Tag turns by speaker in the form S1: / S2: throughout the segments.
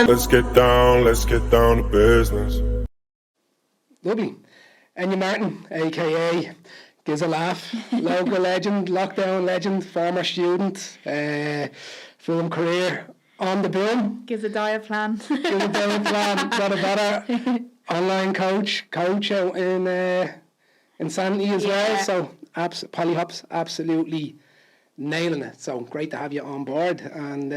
S1: Let's get down to business.
S2: Lovely. Enya Martin, aka Gizalaugh, local legend, lockdown legend, former student, film career on the boom.
S3: Gives a diet plan.
S2: Gives a diet plan, got a better online coach out in Sanity as well. So Polyhops absolutely nailing it. So great to have you on board, and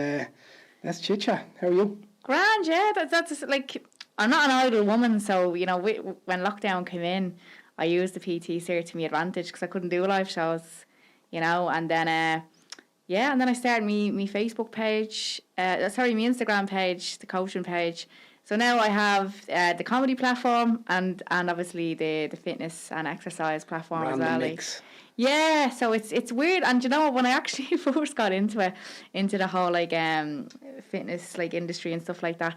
S2: let's chit chat. How are you?
S3: Grand, yeah. That's like, I'm not an idle woman, so you know, when lockdown came in, I used the PT cert to my advantage because I couldn't do live shows, you know, and then and then I started my Facebook page, my Instagram page, the coaching page. So now I have the comedy platform and obviously the fitness and exercise platform as well.
S2: Mix.
S3: Yeah, so it's weird, and you know when I actually first got into the whole like fitness like industry and stuff like that,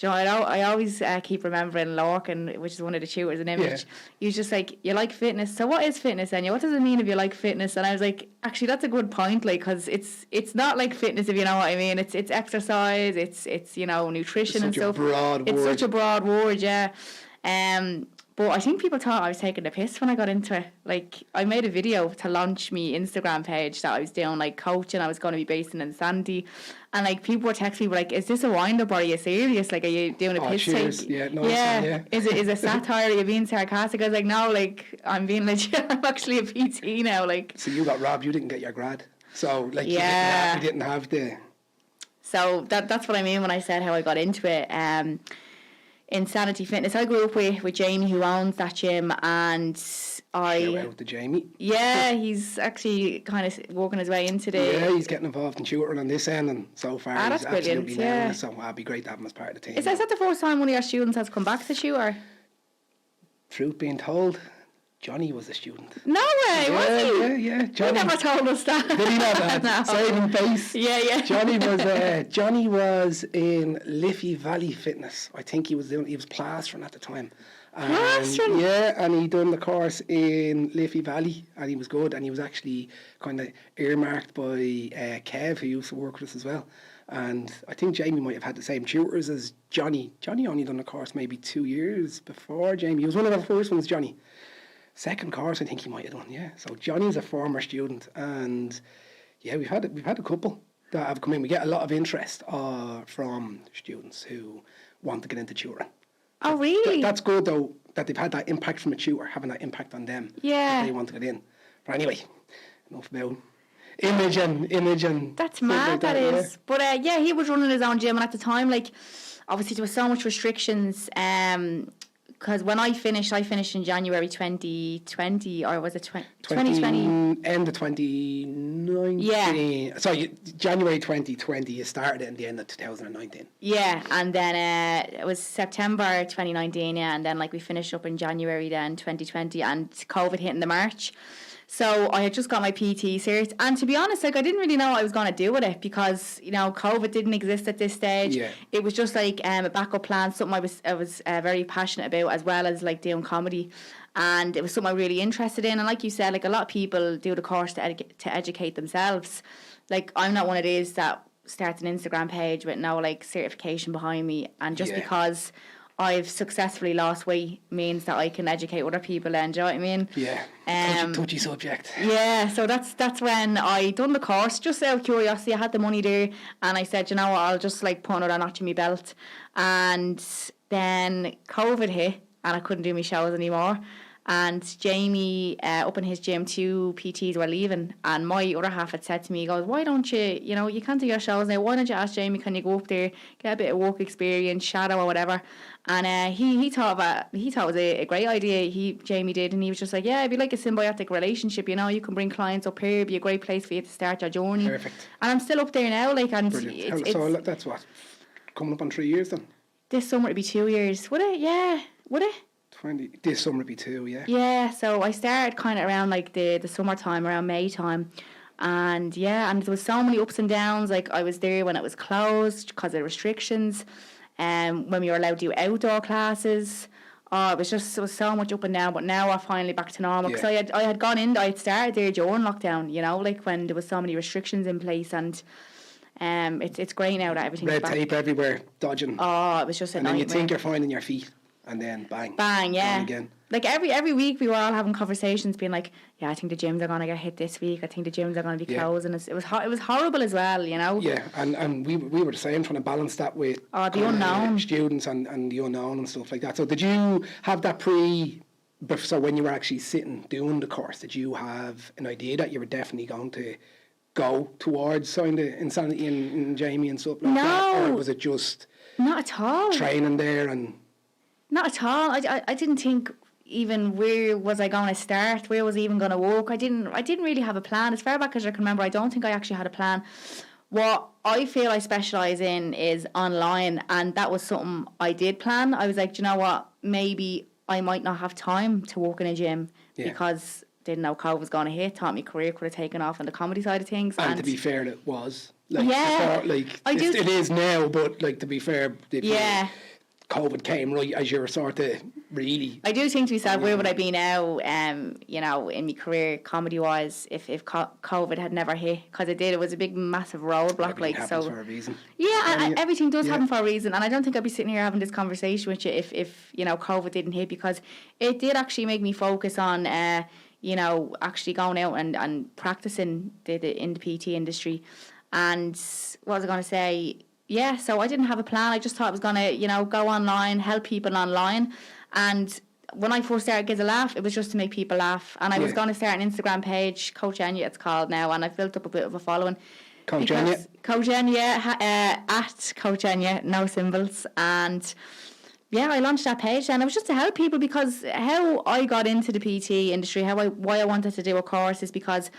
S3: you know, I always keep remembering Lorcan, which is one of the tutors in Image.
S2: Yeah.
S3: He was just like, you like fitness, so what is fitness then? What does it mean if you like fitness? And I was like, actually that's a good point, like, because it's not like fitness, if you know what I mean. It's exercise, it's you know, nutrition and stuff. It's such a broad word, yeah. But I think people thought I was taking the piss when I got into it. Like, I made a video to launch me Instagram page that I was doing, like, coaching. I was going to be based in Insanity. And, like, people were texting me, like, is this a wind-up or are you serious? Like, are you doing a piss take?
S2: Yeah, no,
S3: yeah. Is it satire? Are you being sarcastic? I was like, no, like, I'm being legit. I'm actually a PT now, like.
S2: So you got robbed. You didn't get your grad. So, like, you didn't have the...
S3: So that's what I mean when I said how I got into it. Insanity Fitness. I grew up with Jamie, who owns that gym, and
S2: Shout out to Jamie.
S3: Yeah, he's actually kind of working his way into the...
S2: Yeah, he's getting involved in tutoring on this end, and so far
S3: that's
S2: he's
S3: brilliant,
S2: absolutely nailing it, so it'd be great to have him as part of the team.
S3: Is that the first time one of your students has come back to tutor?
S2: Truth being told, Johnny was a student.
S3: No way, was he?
S2: Yeah. Johnny,
S3: he never told us that.
S2: Did he know that?
S3: No.
S2: Saving face.
S3: Yeah.
S2: Johnny was in Liffey Valley Fitness. I think he was plastering at the time.
S3: Plastering?
S2: Yeah, and he done the course in Liffey Valley, and he was good, and he was actually kind of earmarked by Kev, who used to work with us as well. And I think Jamie might have had the same tutors as Johnny. Johnny only done the course maybe 2 years before Jamie. He was one of the first ones, Johnny. Second course, I think he might have done, yeah. So Johnny's a former student, and yeah, we've had a couple that have come in. We get a lot of interest from students who want to get into tutoring.
S3: Oh, really?
S2: That's good though, that they've had that impact from a tutor, having that impact on them.
S3: Yeah.
S2: That they want to get in. But anyway, enough about image and
S3: that's mad,
S2: like
S3: that is.
S2: Yeah.
S3: But yeah, he was running his own gym, and at the time, like, obviously there was so much restrictions. Because when I finished in January 2020, or was it 2020?
S2: End of 2019.
S3: Yeah.
S2: Sorry, January 2020, you started it in the end of 2019.
S3: Yeah, and then it was September 2019, yeah, and then like we finished up in January then 2020, and COVID hit in the March. So I had just got my PT cert, and to be honest, like, I didn't really know what I was going to do with it because, you know, COVID didn't exist at this stage.
S2: Yeah.
S3: It was just like a backup plan, something I was very passionate about, as well as like doing comedy, and it was something I really interested in. And like you said, like, a lot of people do the course to educate themselves. Like, I'm not one of these that starts an Instagram page with no like certification behind me, and just because I've successfully lost weight means that I can educate other people then, do you know what I mean?
S2: Yeah. Touchy subject.
S3: Yeah, so that's when I done the course, just out of curiosity. I had the money there, and I said, you know what, I'll just like put another notch in my belt. And then COVID hit, and I couldn't do my shows anymore. And Jamie, up in his gym, 2 PTs were leaving, and my other half had said to me, he goes, why don't you, you know, you can't do your shows now, why don't you ask Jamie, can you go up there, get a bit of work experience, shadow or whatever. And he thought it was a great idea, Jamie did, and he was just like, yeah, it'd be like a symbiotic relationship, you know, you can bring clients up here, it'd be a great place for you to start your journey.
S2: Perfect.
S3: And I'm still up there now, like, and
S2: so that's what, coming up on 3 years then?
S3: This summer it'd be 2 years, would it? Yeah, would it?
S2: This summer would be 2, yeah.
S3: Yeah, so I started kind of around like the summertime, around May time. And yeah, and there was so many ups and downs. Like, I was there when it was closed because of restrictions. When we were allowed to do outdoor classes. Oh, it was so much up and down, but now we're finally back to normal. Because
S2: Yeah.
S3: I had started there during lockdown, you know, like when there was so many restrictions in place, and it's great now that everything's
S2: Red
S3: back.
S2: tape everywhere, dodging.
S3: Oh, it was just a
S2: and then you
S3: nightmare.
S2: think you're finding your feet, and then bang.
S3: Bang, yeah.
S2: Gone again.
S3: Like every week we were all having conversations, being like, yeah, I think the gyms are gonna get hit this week. I think the gyms are gonna be closed, and it was horrible as well, you know.
S2: Yeah, and we were the same, trying to balance that with
S3: The unknown.
S2: students and the unknown and stuff like that. So did you have that so when you were actually sitting doing the course, did you have an idea that you were definitely going to go towards kind of insanity in Jamie and stuff like that? Or was it just
S3: not at all.
S2: training there and...
S3: Not at all. I didn't think even where was I going to start, where was I even going to walk. I didn't really have a plan. As far back as I can remember, I don't think I actually had a plan. What I feel I specialise in is online, and that was something I did plan. I was like, do you know what, maybe I might not have time to walk in a gym because didn't know COVID was going to hit. Thought my career could have taken off on the comedy side of things.
S2: And to be fair, it was.
S3: It
S2: is now, but like to be fair, COVID came right as you were sort of really...
S3: I do think to myself, where would I be now, you know, in my career, comedy-wise, if COVID had never hit? Because it was a big, massive roadblock.
S2: Everything happens for a reason.
S3: Yeah, and everything does happen for a reason. And I don't think I'd be sitting here having this conversation with you if you know, COVID didn't hit, because it did actually make me focus on, you know, actually going out and practicing in the PT industry. And what was I going to say? Yeah, so I didn't have a plan. I just thought I was going to, you know, go online, help people online. And when I first started Gizalaugh, it was just to make people laugh. And I was going to start an Instagram page, Coach Enya it's called now, and I've built up a bit of a following.
S2: Coach Enya?
S3: Coach Enya, at Coach Enya, no symbols. And yeah, I launched that page, and it was just to help people, because how I got into the PT industry, why I wanted to do a course is because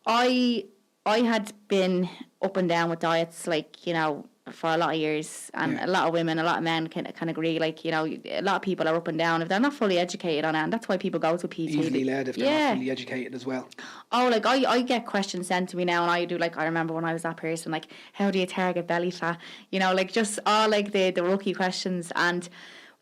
S3: I had been up and down with diets, like, you know, for a lot of years, and a lot of women, a lot of men can agree, like, you know, a lot of people are up and down if they're not fully educated on it, and that's why people go to PT.
S2: Easily led if they're not fully educated as well.
S3: Oh, like I get questions sent to me now, and I remember when I was that person, like, how do you target belly fat? You know, like, just all like the rookie questions. And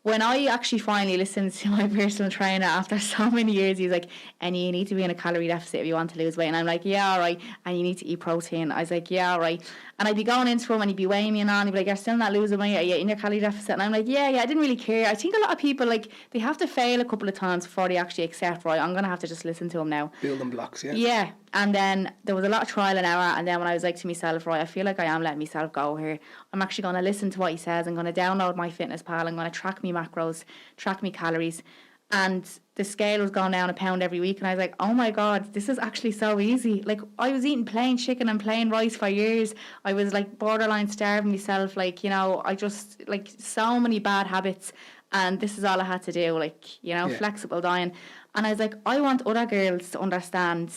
S3: when I actually finally listened to my personal trainer after so many years, he was like, Enya, you need to be in a calorie deficit if you want to lose weight. And I'm like, yeah, all right. And you need to eat protein. I was like, yeah, all right. And I'd be going into him, and he'd be weighing me and on. He'd be like, you're still not losing weight. Are you in your calorie deficit? And I'm like, yeah. I didn't really care. I think a lot of people, like, they have to fail a couple of times before they actually accept, right, I'm going to have to just listen to him now.
S2: Building blocks, yeah.
S3: Yeah. And then there was a lot of trial and error. And then when I was like to myself, right, I feel like I am letting myself go here. I'm actually going to listen to what he says. I'm going to download my fitness pal. I'm going to track me macros, track me calories. And the scale was going down a pound every week, and I was like, oh my God, this is actually so easy. Like, I was eating plain chicken and plain rice for years. I was like borderline starving myself, like, you know, I just, like, so many bad habits, and this is all I had to do, like, you know, flexible diet. And I was like, I want other girls to understand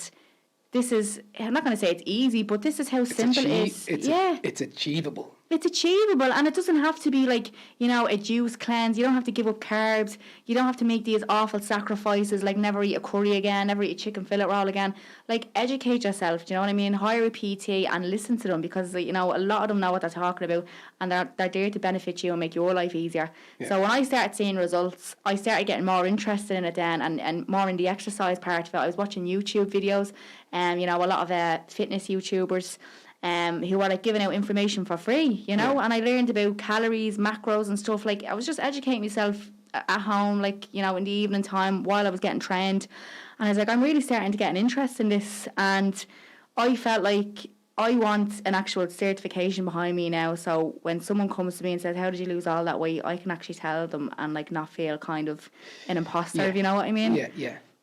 S3: this is, I'm not going to say it's easy, but this is how simple it is.
S2: It's achievable.
S3: It's achievable, and it doesn't have to be like, you know, a juice cleanse. You don't have to give up carbs. You don't have to make these awful sacrifices, like never eat a curry again, never eat a chicken fillet roll again. Like, educate yourself, do you know what I mean? Hire a PT and listen to them, because, you know, a lot of them know what they're talking about, and they're there to benefit you and make your life easier. Yeah. So when I started seeing results, I started getting more interested in it then, and more in the exercise part of it. I was watching YouTube videos, you know, a lot of fitness YouTubers, who were like giving out information for free, you know, and I learned about calories, macros and stuff. Like, I was just educating myself at home, like, you know, in the evening time while I was getting trained. And I was like, I'm really starting to get an interest in this, and I felt like I want an actual certification behind me now, so when someone comes to me and says, how did you lose all that weight, I can actually tell them and like not feel kind of an imposter, if you know what I mean.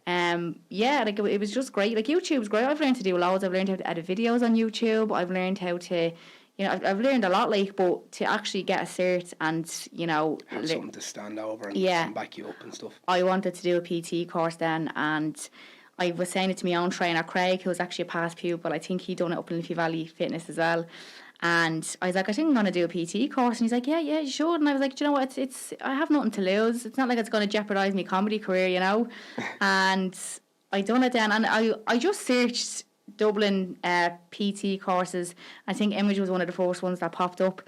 S3: Like it was just great. Like, YouTube's great. I've learned to do loads. I've learned how to edit videos on YouTube. I've learned how to, you know, I've learned a lot, like, but to actually get a cert and, you know,
S2: have something to stand over and back you up and stuff.
S3: I wanted to do a PT course then, and I was saying it to my own trainer, Craig, who was actually a past pupil. I think he done it up in Liffey Valley Fitness as well. And I was like, I think I'm going to do a PT course. And he's like, yeah, you should. And I was like, do you know what? It's I have nothing to lose. It's not like it's going to jeopardise my comedy career, you know. And I done it then. And I just searched Dublin PT courses. I think Image was one of the first ones that popped up.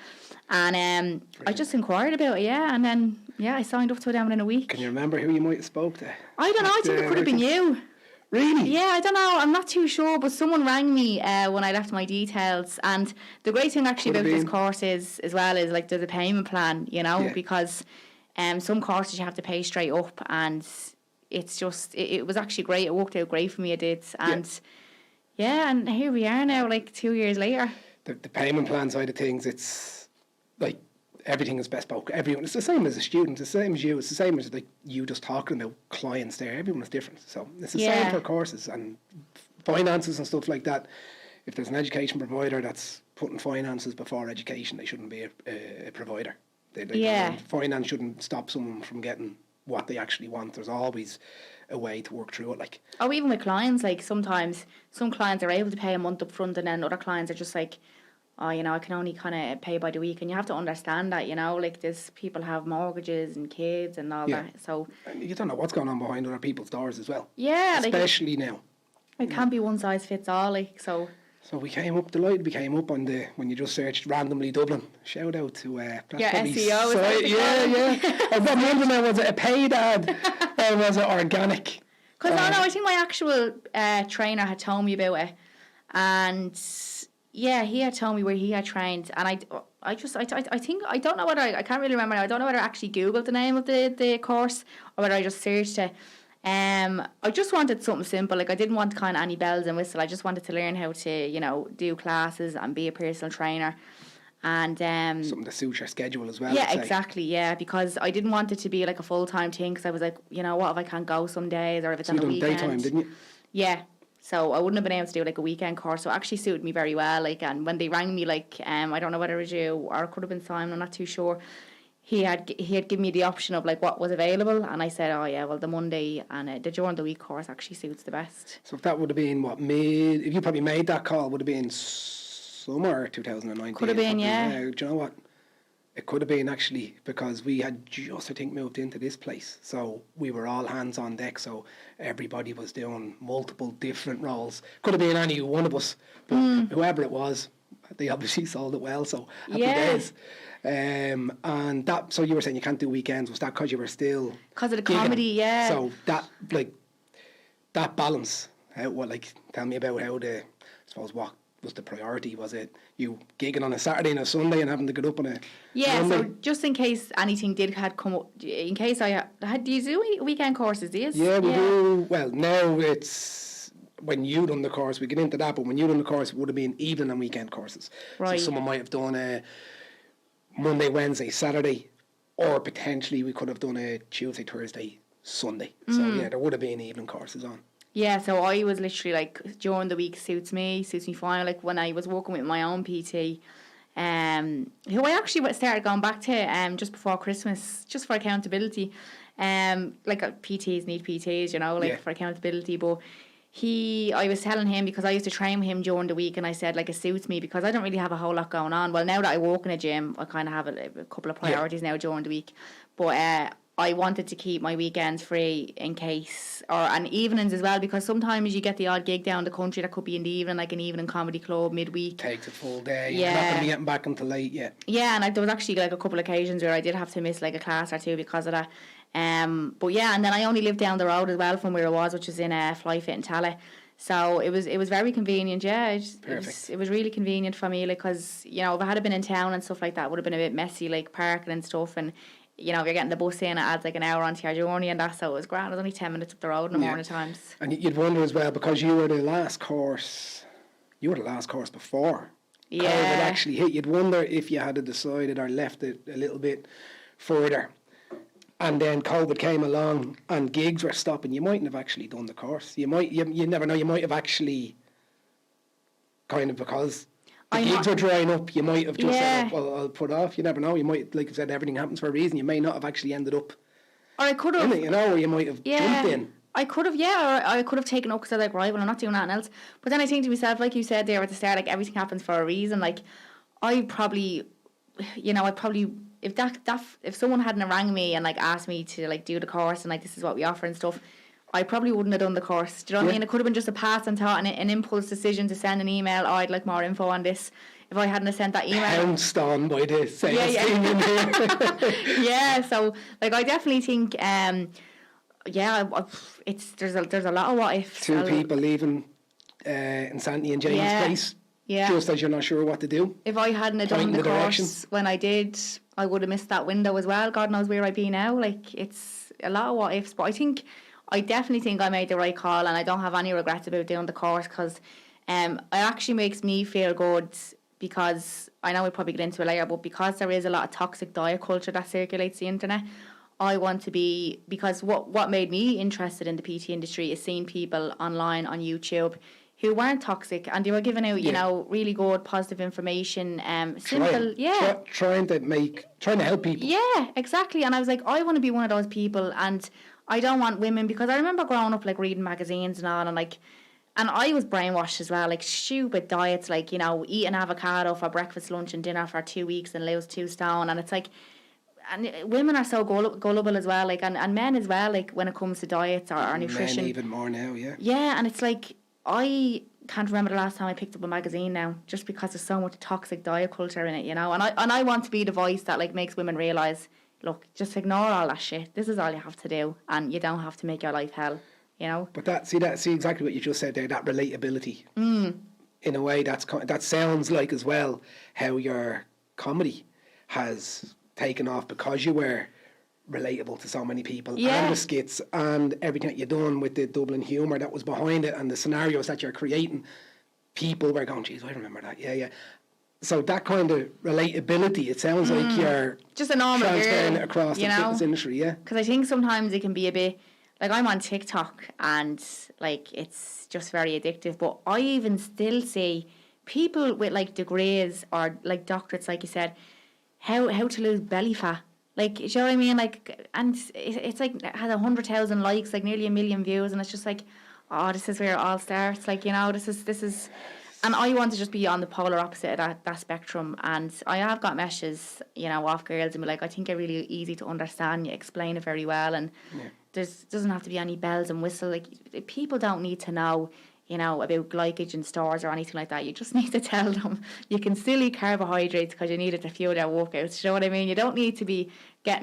S3: And I just inquired about it, and then, I signed up to it then within a week.
S2: Can you remember who you might have spoke to?
S3: I don't know, I think it could have been you.
S2: Really?
S3: Yeah, I don't know. I'm not too sure, but someone rang me when I left my details. And the great thing actually about this course is, as well, is like there's a payment plan, because some courses you have to pay straight up, and it's just it was actually great. It worked out great for me. It did, and and here we are now, like 2 years later.
S2: The payment plan side of things, it's like everything is bespoke. Everyone, it's the same as a student, it's the same as you, it's the same as like you just talking about clients there. Everyone is different, so it's the same for courses and finances and stuff like that. If there's an education provider that's putting finances before education, they shouldn't be a provider. Finance shouldn't stop someone from getting what they actually want. There's always a way to work through it. Like,
S3: even with clients, like sometimes some clients are able to pay a month up front, and then other clients are just like, I can only kind of pay by the week. And you have to understand that, like there's people have mortgages and kids and all that. So
S2: and you don't know what's going on behind other people's doors as well.
S3: Yeah.
S2: Especially now.
S3: It can't be one size fits all, like, so.
S2: So we came up on when you just searched randomly Dublin. Shout out to
S3: SEO.
S2: I'm wondering now, was it a paid ad or was it organic?
S3: Because I think my actual trainer had told me about it, and he had told me where he had trained, and I think I don't know whether I can't really remember now. I don't know whether I actually googled the name of the course or whether I just searched it. I just wanted something simple. Like, I didn't want kind of any bells and whistle. I just wanted to learn how to, do classes and be a personal trainer. And something
S2: that suits your schedule as well.
S3: Yeah, exactly. Yeah, because I didn't want it to be like a full-time thing, because I was like, what if I can't go some days, or if it's on a weekend?
S2: Daytime, didn't you?
S3: Yeah. So I wouldn't have been able to do like a weekend course. So it actually suited me very well. Like, and when they rang me, like, I don't know whether it was you or it could have been Simon, I'm not too sure. He had given me the option of like what was available, and I said, the Monday and the during the week course actually suits the best.
S2: So if that would have been if you probably made that call, would have been summer 2019.
S3: Could have been, yeah.
S2: Do you know what? It could have been, actually, because we had just, I think, moved into this place. So we were all hands on deck. So everybody was doing multiple different roles. Could have been any one of us, but whoever it was, they obviously sold it well. So happy days. And that, so you were saying you can't do weekends. Was that because you were still
S3: because of the comedy? Yeah.
S2: So that balance. Tell me about how what was the priority? Was it you gigging on a Saturday and a Sunday and having to get up on a Monday?
S3: So just in case anything had come up, in case do you do weekend courses? Do you?
S2: Yeah, we do. Well, now it's when you done the course, we get into that. But when you done the course, it would have been evening and weekend courses.
S3: Right.
S2: So someone might have done a Monday, Wednesday, Saturday, or potentially we could have done a Tuesday, Thursday, Sunday. So there would have been evening courses on.
S3: Yeah, so I was literally like, during the week suits me fine. Like when I was working with my own PT, who I actually started going back to just before Christmas, just for accountability. PTs need PTs, for accountability. But I was telling him, because I used to train with him during the week, and I said, like, it suits me because I don't really have a whole lot going on. Well, now that I work in a gym, I kind of have a couple of priorities now during the week. But I wanted to keep my weekends free in case, and evenings as well, because sometimes you get the odd gig down the country that could be in the evening, like an evening comedy club midweek.
S2: Takes a full day. Yeah. You're not going to be getting back until late yet.
S3: Yeah, and there was actually like a couple of occasions where I did have to miss like a class or two because of that. But yeah, and then I only lived down the road as well from where I was, which is in Flyfit in Tala. So it was very convenient. Yeah, it was really convenient for me, like, because if I had been in town and stuff like that, it would have been a bit messy, like parking and stuff, and if you're getting the bus in, it adds like an hour onto your journey and that, so it was grand. It was only 10 minutes up the road in the morning times.
S2: And you'd wonder as well, because you were the last course before COVID actually hit, you'd wonder if you had decided or left it a little bit further, and then COVID came along and gigs were stopping, you mightn't have actually done the course. You never know, you might have actually kind of, because the gigs were drying up, you might have just said, I'll put off. You never know. You might, like I said, everything happens for a reason. You may not have actually ended up.
S3: Or I could have.
S2: Or you might have jumped in.
S3: I could have, or I could have taken up because I was like, right, well, I'm not doing nothing else. But then I think to myself, like you said there at the start, like everything happens for a reason. Like I probably, if someone hadn't rang me and like asked me to like do the course and like this is what we offer and stuff, I probably wouldn't have done the course. Do you know what I mean? It could have been just a pass and thought and an impulse decision to send an email. Oh, I'd like more info on this. If I hadn't have sent that email,
S2: pounced on by the sales team in here.
S3: yeah. So like, I definitely think, it's there's a lot of what ifs.
S2: Two people leaving Insanity and James' place.
S3: Yeah.
S2: Just as you're not sure what to do.
S3: If I hadn't have done the course when I did, I would have missed that window as well. God knows where I'd be now. Like, it's a lot of what ifs. But I definitely think I made the right call, and I don't have any regrets about doing the course, because it actually makes me feel good, because I know we'll probably get into it later, but because there is a lot of toxic diet culture that circulates the internet, I want to be, because what made me interested in the PT industry is seeing people online on YouTube who weren't toxic, and they were giving out, you know, really good, positive information, simple,
S2: trying to help people.
S3: Yeah, exactly. And I was like, I want to be one of those people, and I don't want women, because I remember growing up, like, reading magazines and all, and like, and I was brainwashed as well, like stupid diets, like, you know, eat an avocado for breakfast, lunch and dinner for 2 weeks and lose 2 stone, and it's like, and women are so gullible as well, like, and men as well, like, when it comes to diets or nutrition.
S2: Men even more now, yeah.
S3: Yeah, and it's like, I can't remember the last time I picked up a magazine now, just because there's so much toxic diet culture in it, you know. And I want to be the voice that, like, makes women realise, look, just ignore all that shit. This is all you have to do, and you don't have to make your life hell, you know.
S2: But see exactly what you just said there, that relatability. In a way, that sounds like as well how your comedy has taken off, because you were relatable to so many people, and the skits and everything that you've done with the Dublin humour that was behind it, and the scenarios that you're creating, people were going, geez, I remember that, yeah. So that kind of relatability, it sounds like you're
S3: just a normal
S2: transferring
S3: girl,
S2: it across the fitness industry, yeah.
S3: Because I think sometimes it can be a bit, like, I'm on TikTok, and like, it's just very addictive, but I even still see people with, like, degrees or, like, doctorates, like you said, how to lose belly fat. Like, do you know what I mean? Like, and it's like, it has 100,000 likes, like nearly 1 million views, and it's just like, oh, this is where it all starts. Like, you know, this is, and I want to just be on the polar opposite of that spectrum. And I have got messages, you know, off girls, and be like, I think you're really easy to understand. You explain it very well, and doesn't have to be any bells and whistles. Like, people don't need to know, you know, about glycogen stores or anything like that. You just need to tell them you can still eat carbohydrates because you need it to fuel their workouts. You know what I mean? You don't need to be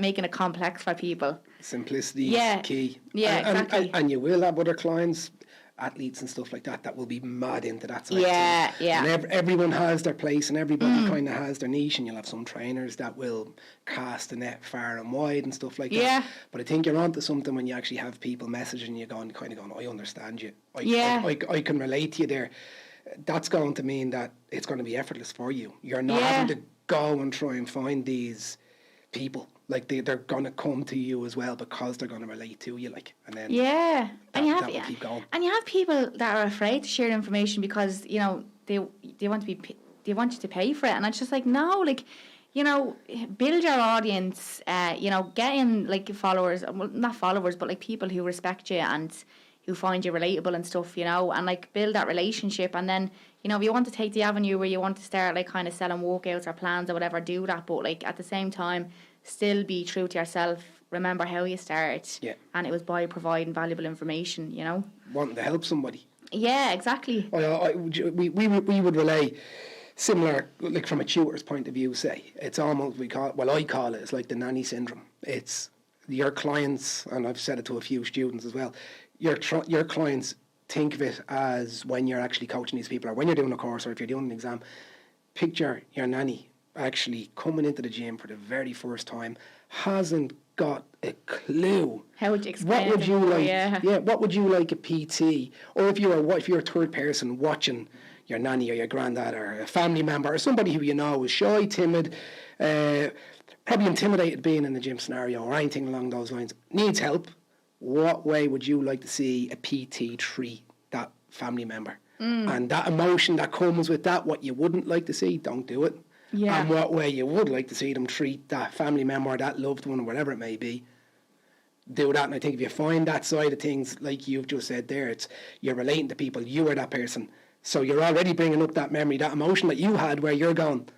S3: making it complex for people. Simplicity is key. Yeah, exactly.
S2: And you will have other clients, athletes and stuff like that will be mad into that side.
S3: Yeah.
S2: And everyone has their place, and everybody kind of has their niche, and you'll have some trainers that will cast the net far and wide and stuff like that. But I think you're onto something when you actually have people messaging you going, I understand you. I can relate to you there. That's going to mean that it's going to be effortless for you. You're not having to go and try and find these people. Like, they're going to come to you as well, because they're going to relate to you, like, and then
S3: and you have
S2: will keep going.
S3: And you have people that are afraid to share information because, you know, they want you to pay for it, and it's just like, no, like, you know, build your audience, you know, get in, like, followers, well, not followers, but like people who respect you and who find you relatable and stuff, you know, and like build that relationship. And then, you know, if you want to take the avenue where you want to start, like, kind of selling workouts or plans or whatever, do that, but like, at the same time, still be true to yourself. Remember how you started, and it was by providing valuable information, you know,
S2: wanting to help somebody.
S3: Yeah, exactly.
S2: We would relay similar, like, from a tutor's point of view. Say it's almost, I call it, it's like the Nanny Syndrome. It's your clients, and I've said it to a few students as well. Your clients think of it as, when you're actually coaching these people, or when you're doing a course, or if you're doing an exam, picture your nanny actually coming into the gym for the very first time, hasn't got a clue.
S3: How would you explain
S2: what would you like? What would you like a PT, or if you're a third person watching your nanny or your granddad or a family member or somebody who you know is shy, timid, probably intimidated being in the gym scenario or anything along those lines, needs help. What way would you like to see a PT treat that family member? And that emotion that comes with that, what you wouldn't like to see, don't do it. And what way you would like to see them treat that family member or that loved one or whatever it may be, do that. And I think if you find that side of things, like you've just said there, it's you're relating to people, you are that person. So you're already bringing up that memory, that emotion that you had where you're going,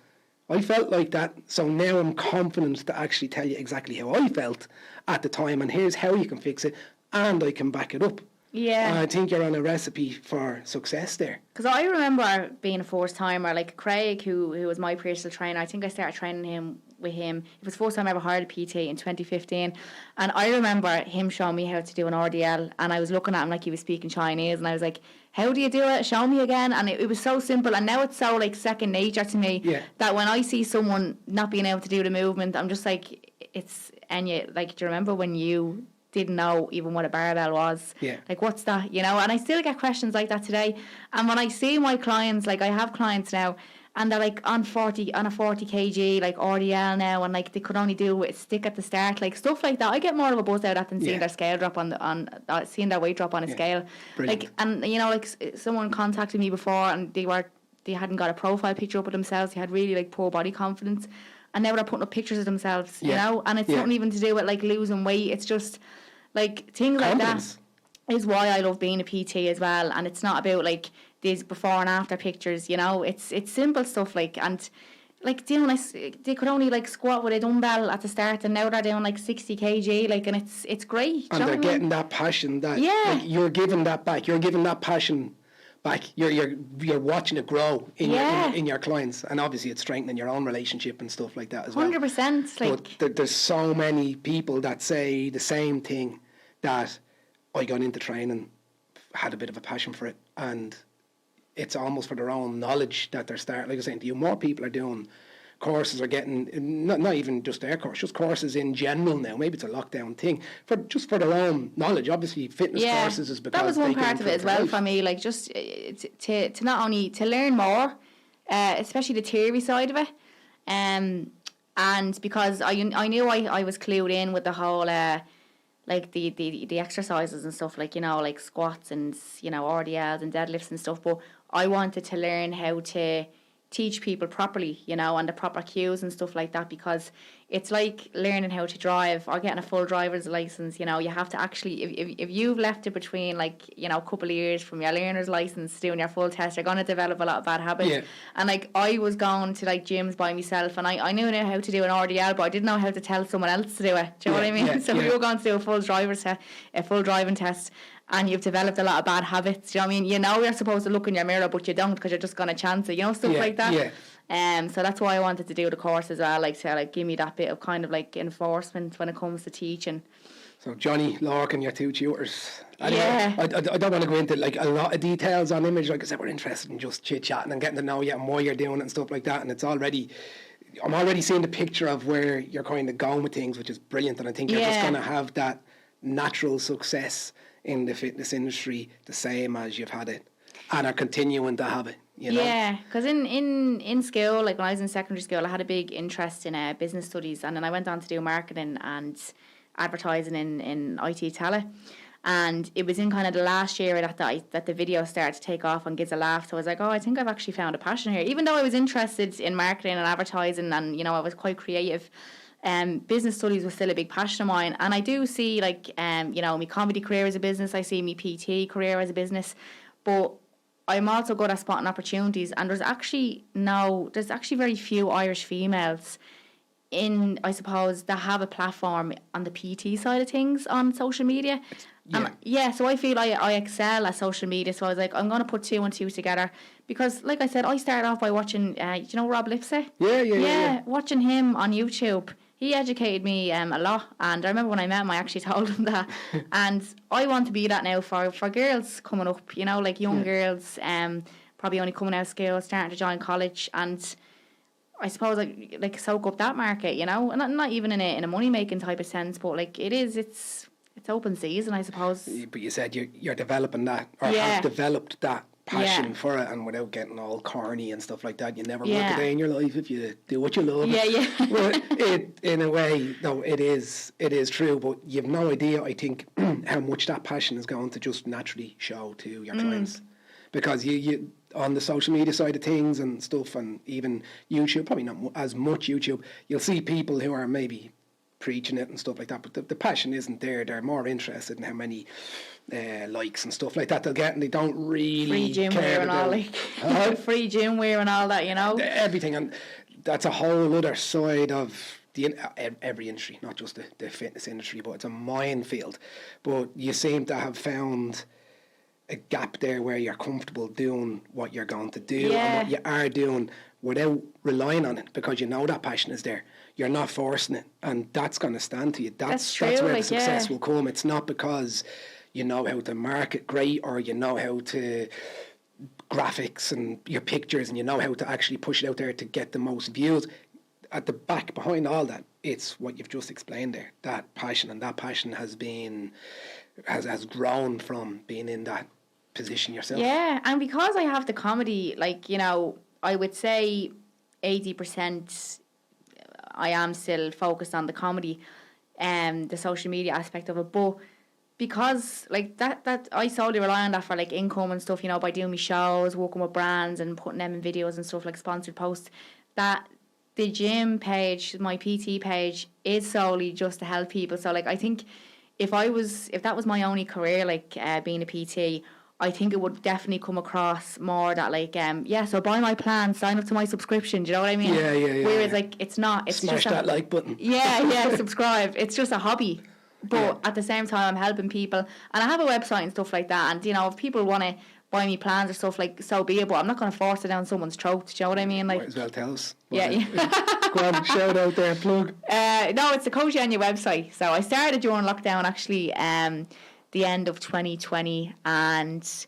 S2: I felt like that, so now I'm confident to actually tell you exactly how I felt at the time, and here's how you can fix it. and I can back it up.
S3: Yeah.
S2: And I think you're on a recipe for success there.
S3: Because I remember being a first timer, like Craig, who was my personal trainer. I think I started training him with him. It was the first time I ever hired a PT in 2015. And I remember him showing me how to do an RDL. And I was looking at him like he was speaking Chinese. And I was like, how do you do it? Show me again. And it was so simple. And now it's so like second nature to me that when I see someone not being able to do the movement, I'm just like, it's Enya. Like, do you remember when you didn't know even what a barbell was? Like, what's that? You know, and I still get questions like that today. And when I see my clients, like I have clients now, and they're like on a 40 kg like RDL now, and like they could only do with a stick at the start, like stuff like that. I get more of a buzz out of that than seeing their scale drop seeing their weight drop on a scale. Brilliant. Like, and you know, like someone contacted me before, and they hadn't got a profile picture up of themselves. They had really like poor body confidence, and now they're putting up pictures of themselves. You know, and it's nothing even to do with like losing weight. It's just like things like that is why I love being a PT as well. And it's not about like these before and after pictures, you know. It's simple stuff like, and like doing like they could only like squat with a dumbbell at the start, and now they're doing like 60 kg, like, and it's great.
S2: And they're getting that passion that like, you're giving that back. You're giving that passion back. You're watching it grow in your clients, and obviously it's strengthening your own relationship and stuff like that as well.
S3: 100%. Like,
S2: but there's so many people that say the same thing, that I got into training, had a bit of a passion for it, and it's almost for their own knowledge that they're starting. Like I was saying to you, more people are doing courses, are getting, not even just their course, just courses in general now. Maybe it's a lockdown thing, for their own knowledge. Obviously, fitness courses is because
S3: that was one part of it as well for me. Like, just to not only to learn more, especially the theory side of it, and because I knew I was clued in with the whole like the exercises and stuff, like, you know, like squats and, you know, RDLs and deadlifts and stuff, but I wanted to learn how to teach people properly, you know, and the proper cues and stuff like that, because it's like learning how to drive or getting a full driver's license. You know, you have to actually, if you've left it between, like, you know, a couple of years from your learner's license doing your full test, you're going to develop a lot of bad habits. And like, I was going to like gyms by myself, and I knew how to do an RDL, but I didn't know how to tell someone else to do it. Do you know what I mean? So we were going to do a full driving test, and you've developed a lot of bad habits. Do you know what I mean? You know you're supposed to look in your mirror, but you don't, because you're just going to chance it, you know, stuff like that. So that's why I wanted to do the course as well, like, to like give me that bit of kind of like enforcement when it comes to teaching.
S2: So Johnny, Larkin, your two tutors. Anyway, I don't want to go into like a lot of details on image. Like I said, we're interested in just chit chatting and getting to know you and why you're doing it and stuff like that. And I'm already seeing the picture of where you're kind of going with things, which is brilliant. And I think you're just going to have that natural success in the fitness industry, the same as you've had it, and are continuing to have it. You know? Yeah,
S3: because in school, like when I was in secondary school, I had a big interest in business studies, and then I went on to do marketing and advertising in IT tele. And it was in kind of the last year that the video started to take off on Gizalaugh. So I was like, oh, I think I've actually found a passion here. Even though I was interested in marketing and advertising, and, you know, I was quite creative, business studies was still a big passion of mine. And I do see, like, you know, my comedy career as a business. I see my PT career as a business. But I'm also good at spotting opportunities. And there's actually very few Irish females in, I suppose, that have a platform on the PT side of things on social media. So I feel I excel at social media. So I was like, I'm going to put 2 and 2 together, because, like I said, I started off by watching, do you know Rob Lipsey? Yeah, watching him on YouTube. He educated me a lot, and I remember when I met him, I actually told him that. And I want to be that now for girls coming up, you know, like young girls, probably only coming out of school, starting to join college, and I suppose like soak up that market, you know, and not even in a money making type of sense, but like it's open season, I suppose.
S2: But you said you're developing that, or have developed that passion for it, and without getting all corny and stuff like that, you never work a day in your life if you do what you love. Well, in a way, no, it is true, but you've no idea, I think, how much that passion is going to just naturally show to your clients, because you on the social media side of things and stuff, and even YouTube, probably not as much YouTube, you'll see people who are maybe preaching it and stuff like that, but the passion isn't there. They're more interested in how many likes and stuff like that they'll get, and they don't really
S3: free gym wear and all, like free gym wear and all that, you know,
S2: everything. And that's a whole other side of every industry, not just the fitness industry, but it's a minefield. But you seem to have found a gap there where you're comfortable doing what you're going to do and what you are doing without relying on it, because you know that passion is there. You're not forcing it, and that's going to stand to you. That's
S3: true,
S2: where
S3: like,
S2: the success will come. It's not because you know how to market great, or you know how to graphics and your pictures, and you know how to actually push it out there to get the most views. At the back, behind all that, it's what you've just explained there. That passion, and that passion has grown from being in that position yourself.
S3: Yeah, and because I have the comedy, like, you know, I would say 80% I am still focused on the comedy and the social media aspect of it, but because like that I solely rely on that for like income and stuff, you know, by doing my shows, working with brands and putting them in videos and stuff, like sponsored posts, that the gym page, my PT page, is solely just to help people. So like I think if that was my only career, like being a PT, I think it would definitely come across more that like so buy my plan, sign up to my subscription. Do you know what I mean?
S2: Yeah.
S3: Whereas like it's not. It's
S2: smash
S3: just
S2: that like button.
S3: Yeah, subscribe. It's just a hobby, but at the same time I'm helping people, and I have a website and stuff like that. And you know, if people want to buy me plans or stuff, like, so be it. But I'm not going to force it down someone's throat. Do you know what I mean? Like,
S2: might as well tell us.
S3: Yeah.
S2: Go on, shout out there, plug.
S3: No, it's the Coach Enya website. So I started during lockdown, actually, the end of 2020, and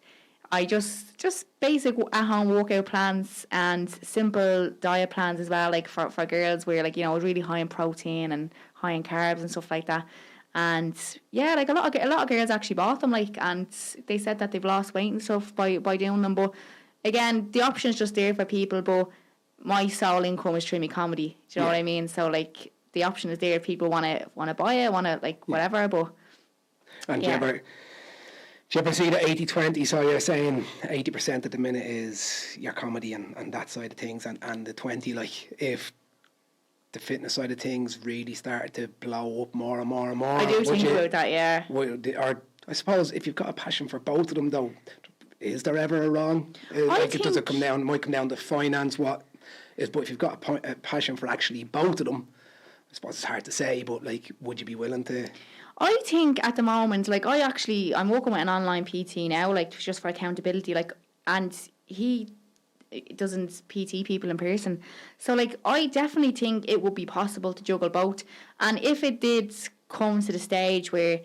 S3: I just basic at-home workout plans and simple diet plans as well, like for girls, where like, you know, really high in protein and high in carbs and stuff like that. And yeah, like a lot of girls actually bought them, like, and they said that they've lost weight and stuff by doing them. But again, the option's just there for people. But my sole income is through my comedy. Do you know what I mean? So like the option is there if people want to buy it, want to like whatever. But
S2: and do you ever see the 80-20? So you're saying 80% at the minute is your comedy and that side of things, and the 20, like, if the fitness side of things really started to blow up more and more and more.
S3: I do think about that, yeah.
S2: Or I suppose if you've got a passion for both of them, though, is there ever a wrong? Does it come down? It might come down to finance. But if you've got a passion for actually both of them, I suppose it's hard to say. But like, would you be willing to?
S3: I think at the moment, like, I'm working with an online PT now, like, just for accountability, like, and he doesn't PT people in person. So, like, I definitely think it would be possible to juggle both. And if it did come to the stage where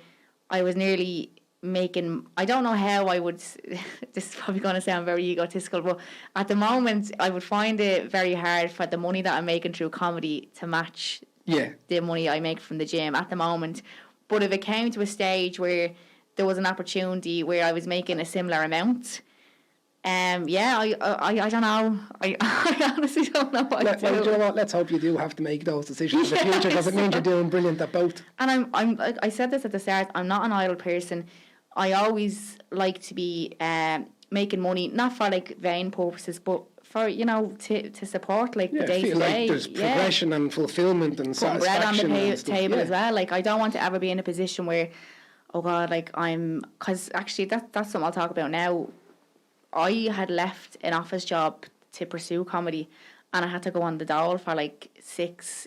S3: I was nearly making, I don't know how I would, this is probably going to sound very egotistical, but at the moment, I would find it very hard for the money that I'm making through comedy to match the money I make from the gym at the moment. But if it came to a stage where there was an opportunity where I was making a similar amount, I don't know. I honestly don't know what to do.
S2: Well, you know what? Let's hope you do have to make those decisions in the future, because it means you're doing brilliant at both.
S3: And I said this at the start, I'm not an idle person. I always like to be making money, not for like vain purposes, but for, you know, to support like the day to day.
S2: Like there's progression and fulfillment and satisfaction.
S3: Bread on the table as well. Like, I don't want to ever be in a position where, oh God, like because actually that's something I'll talk about now. I had left an office job to pursue comedy, and I had to go on the dole for like six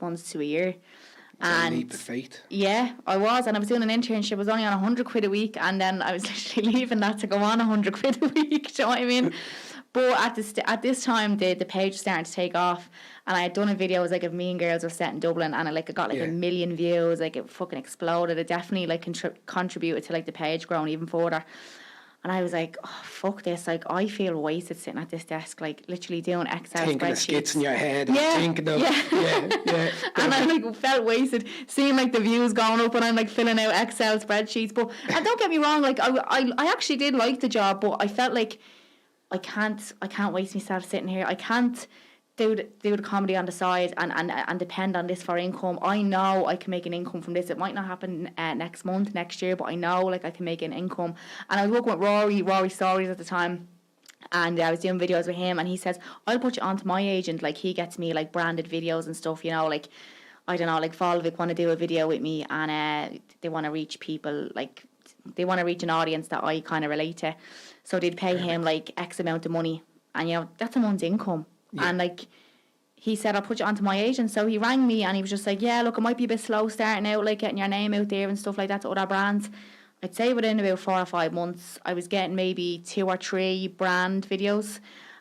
S3: months to a year.
S2: And a leap of faith.
S3: Yeah, I was, and I was doing an internship. I was only on £100 a week, and then I was literally leaving that to go on £100 a week. Do you know what I mean? But at this time, the page was starting to take off, and I had done a video. It was like of me and girls were set in Dublin, and I got like 1 million views. Like, it fucking exploded. It definitely like contributed to like the page growing even further. And I was like, oh, fuck this. Like, I feel wasted sitting at this desk, like, literally doing Excel
S2: thinking
S3: spreadsheets.
S2: Of skits in your head. And thinking of,
S3: And I, like, felt wasted seeing, like, the views going up, and I'm, like, filling out Excel spreadsheets. But, and don't get me wrong, like, I actually did like the job, but I felt like I can't waste myself sitting here. I can't do the comedy on the side and depend on this for income. I know I can make an income from this. It might not happen next month, next year, but I know, like, I can make an income. And I was working with Rory Stories at the time, and I was doing videos with him, and he says, I'll put you on to my agent. Like, he gets me, like, branded videos and stuff, you know, like, I don't know, like, Volvic want to do a video with me, and they want to reach people, like, they want to reach an audience that I kind of relate to. So they'd pay him, like, X amount of money, and, you know, that's a month's income. Yeah. And, like, he said, I'll put you onto my agent. So he rang me and he was just like, yeah, look, it might be a bit slow starting out, like getting your name out there and stuff like that to other brands. I'd say within about 4 or 5 months, I was getting maybe 2 or 3 brand videos.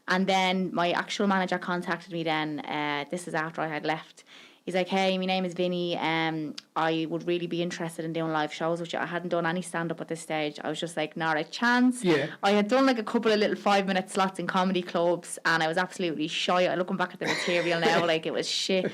S3: And then my actual manager contacted me then. This is after I had left. He's like, hey, my name is Vinny. I would really be interested in doing live shows with you. I hadn't done any stand-up at this stage. I was just like, not a chance.
S2: Yeah.
S3: I had done like a couple of little 5-minute slots in comedy clubs and I was absolutely shy. Looking back at the material now, like it was shit.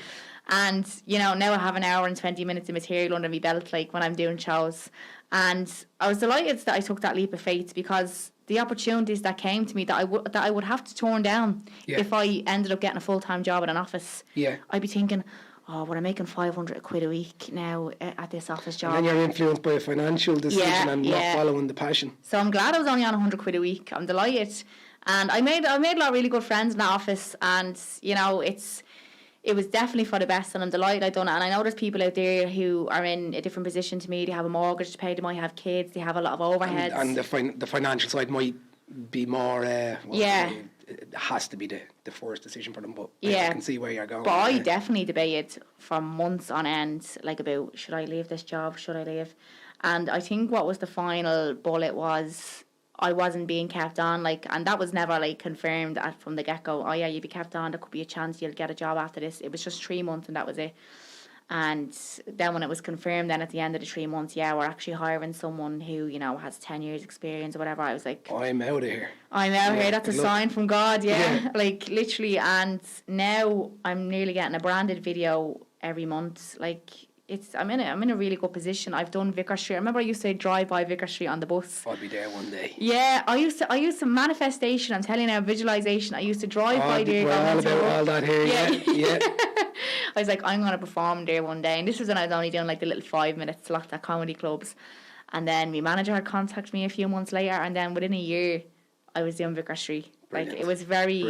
S3: And, you know, now I have an hour and 20 minutes of material under my belt, like when I'm doing shows. And I was delighted that I took that leap of faith because the opportunities that came to me that I would have to turn down if I ended up getting a full-time job in an office.
S2: Yeah.
S3: I'd be thinking, oh, well, I'm making 500 quid a week now at this office job.
S2: And then you're influenced by a financial decision and not following the passion.
S3: So I'm glad I was only on 100 quid a week. I'm delighted. And I made a lot of really good friends in that office. And, you know, it was definitely for the best. And I'm delighted I'd done it. And I know there's people out there who are in a different position to me. They have a mortgage to pay. They might have kids. They have a lot of overheads.
S2: And the financial side might be more... It has to be the first decision for them, but I can see where you're going.
S3: But I definitely debated for months on end, like about, should I leave this job, should I leave? And I think what was the final bullet was I wasn't being kept on, like, and that was never like confirmed from the get-go. Oh yeah, you'll be kept on, there could be a chance you'll get a job after this. It was just 3 months and that was it. And then when it was confirmed then at the end of the 3 months, we're actually hiring someone who, you know, has 10 years experience or whatever, I was like,
S2: I'm out of here.
S3: I'm out here, that's a sign from God, like literally. And now I'm nearly getting a branded video every month. Like I'm in a really good position. I've done Vicar Street. I remember I used to drive by Vicar Street on the bus.
S2: I'll be there one day.
S3: Yeah, I used to manifestation. I'm telling you now, visualization. I used to drive by there.
S2: We're all about all that here. Yeah.
S3: I was like, I'm going to perform there one day. And this was when I was only doing like the little 5-minute slot at comedy clubs. And then my manager had contacted me a few months later. And then within a year, I was doing Vicar Street. Brilliant. Like it was very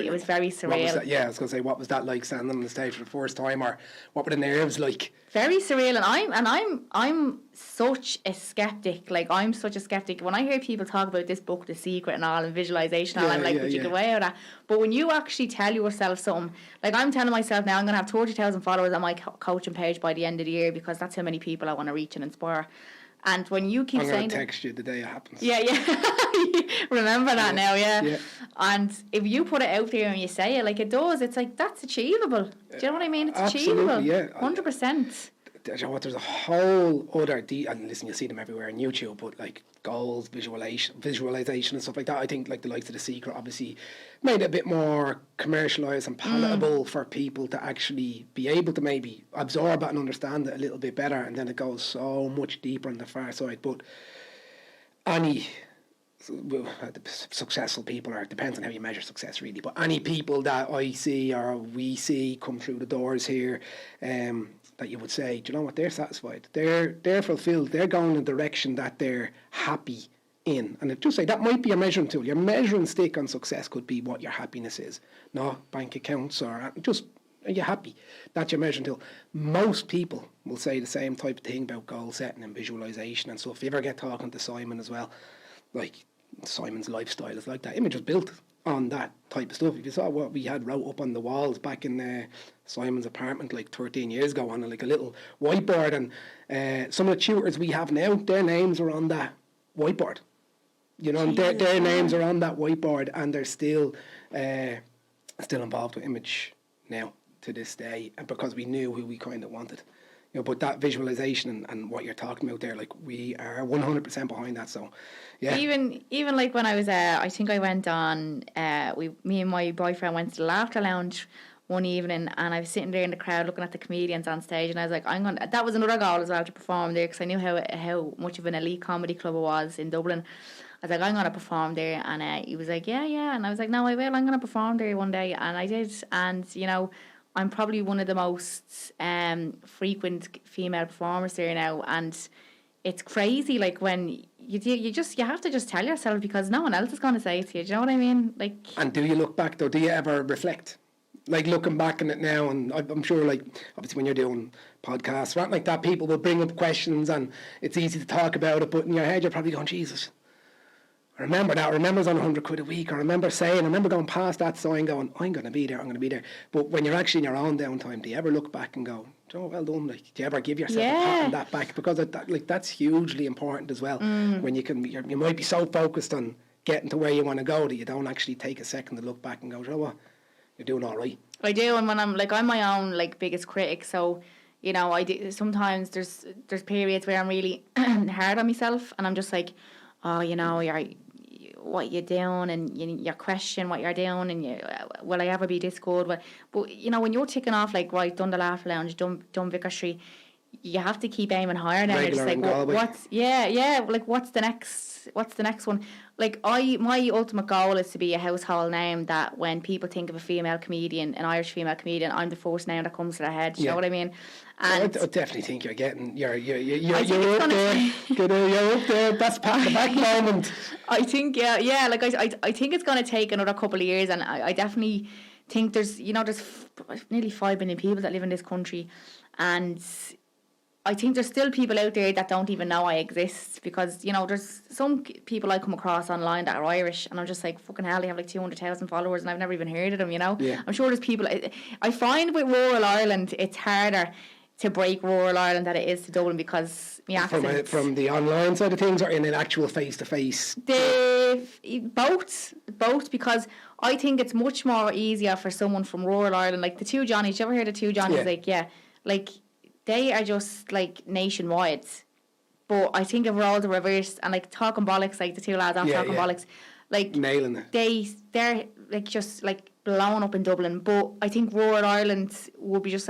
S3: surreal.
S2: I was going to say, what was that like standing on the stage for the first time, or what were the nerves like?
S3: Very surreal, and I'm such a skeptic. Like I'm such a skeptic. When I hear people talk about this book, The Secret, and all, and visualization, I'm like, would you get away with that? But when you actually tell yourself something, like I'm telling myself now, I'm going to have 30,000 followers on my coaching page by the end of the year because that's how many people I want to reach and inspire. And when you keep saying,
S2: I'm going to text you the day it happens.
S3: Yeah. Remember that now, yeah. And if you put it out there and you say it like it does, it's like, that's achievable. Do you know what I mean? It's
S2: absolutely,
S3: achievable. 100%.
S2: You know what, there's a whole other and listen, you see them everywhere on YouTube, but like goals, visualization and stuff like that. I think like the likes of The Secret obviously made it a bit more commercialised and palatable for people to actually be able to maybe absorb it and understand it a little bit better, and then it goes so much deeper on the far side. But any successful people, or it depends on how you measure success really, but any people that I see or we see come through the doors here, that you would say, do you know what, they're satisfied, they're fulfilled, they're going in a direction that they're happy in. And just say that might be a measuring tool. Your measuring stick on success could be what your happiness is, not bank accounts, or just, are you happy? That's your measuring tool. Most people will say the same type of thing about goal setting and visualization and stuff. If you ever get talking to Simon as well, like Simon's lifestyle is like that. Image was built on that type of stuff. If you saw what we had wrote up on the walls back in Simon's apartment like 13 years ago on like a little whiteboard, and some of the tutors we have now, their names are on that whiteboard. You know, their names are on that whiteboard, and they're still involved with image now to this day, and because we knew who we kind of wanted. You know, but that visualization and what you're talking about there, like we are 100% behind that. So, yeah. Even
S3: like when I was, I think I went on, me and my boyfriend went to the Laughter Lounge one evening, and I was sitting there in the crowd looking at the comedians on stage, and I was like, that was another goal as well, to perform there, because I knew how much of an elite comedy club it was in Dublin. I was like, I'm going to perform there, and he was like, yeah, and I was like, no, I will, I'm going to perform there one day, and I did, and you know, I'm probably one of the most frequent female performers there now, and it's crazy. Like when you have to just tell yourself, because no one else is going to say it to you. Do you know what I mean? Like. And
S2: do you look back though? Do you ever reflect? Like looking back on it now, and I'm sure, like obviously when you're doing podcasts, right, like that, people will bring up questions, and it's easy to talk about it, but in your head you're probably going, Jesus. I remember that. I remember it was on 100 quid a week. I remember going past that sign going, I'm going to be there. But when you're actually in your own downtime, do you ever look back and go, oh, well done? Like, do you ever give yourself a pat on that back? Because that's hugely important as well. When you might be so focused on getting to where you want to go that you don't actually take a second to look back and go, oh, what? You're doing all right.
S3: I do, and when I'm my own biggest critic, so I do, sometimes there's periods where I'm really hard on myself, and I'm just like, oh, you're what you're doing, and you question what you're doing, and will I ever be this good? But when you're ticking off right, done the Laugh Lounge, done Vicar Street, you have to keep aiming higher. Now it's like what's the next one? My ultimate goal is to be a household name that when people think of a female comedian, an Irish female comedian, I'm the first name that comes to their head. You know what I mean? And
S2: I definitely think you're up there. You're up there. That's pat the back moment.
S3: I think I think it's going to take another couple of years, and I definitely think there's nearly 5 million people that live in this country, and I think there's still people out there that don't even know I exist, because there's some people I come across online that are Irish, and I'm just like, fucking hell, they have 200,000 followers and I've never even heard of them.
S2: Yeah.
S3: I'm sure there's people. I find with rural Ireland it's harder to break rural Ireland than it is to Dublin, because my accent
S2: from the online side of things, or in an actual face to face.
S3: Both, because I think it's much more easier for someone from rural Ireland, like the two Johnnies. You ever heard of two Johnnies?
S2: Yeah.
S3: They are just nationwide, but I think if we're all the reverse and talking bollocks, the two lads talking bollocks,
S2: nailing it.
S3: They're just blown up in Dublin. But I think rural Ireland would be just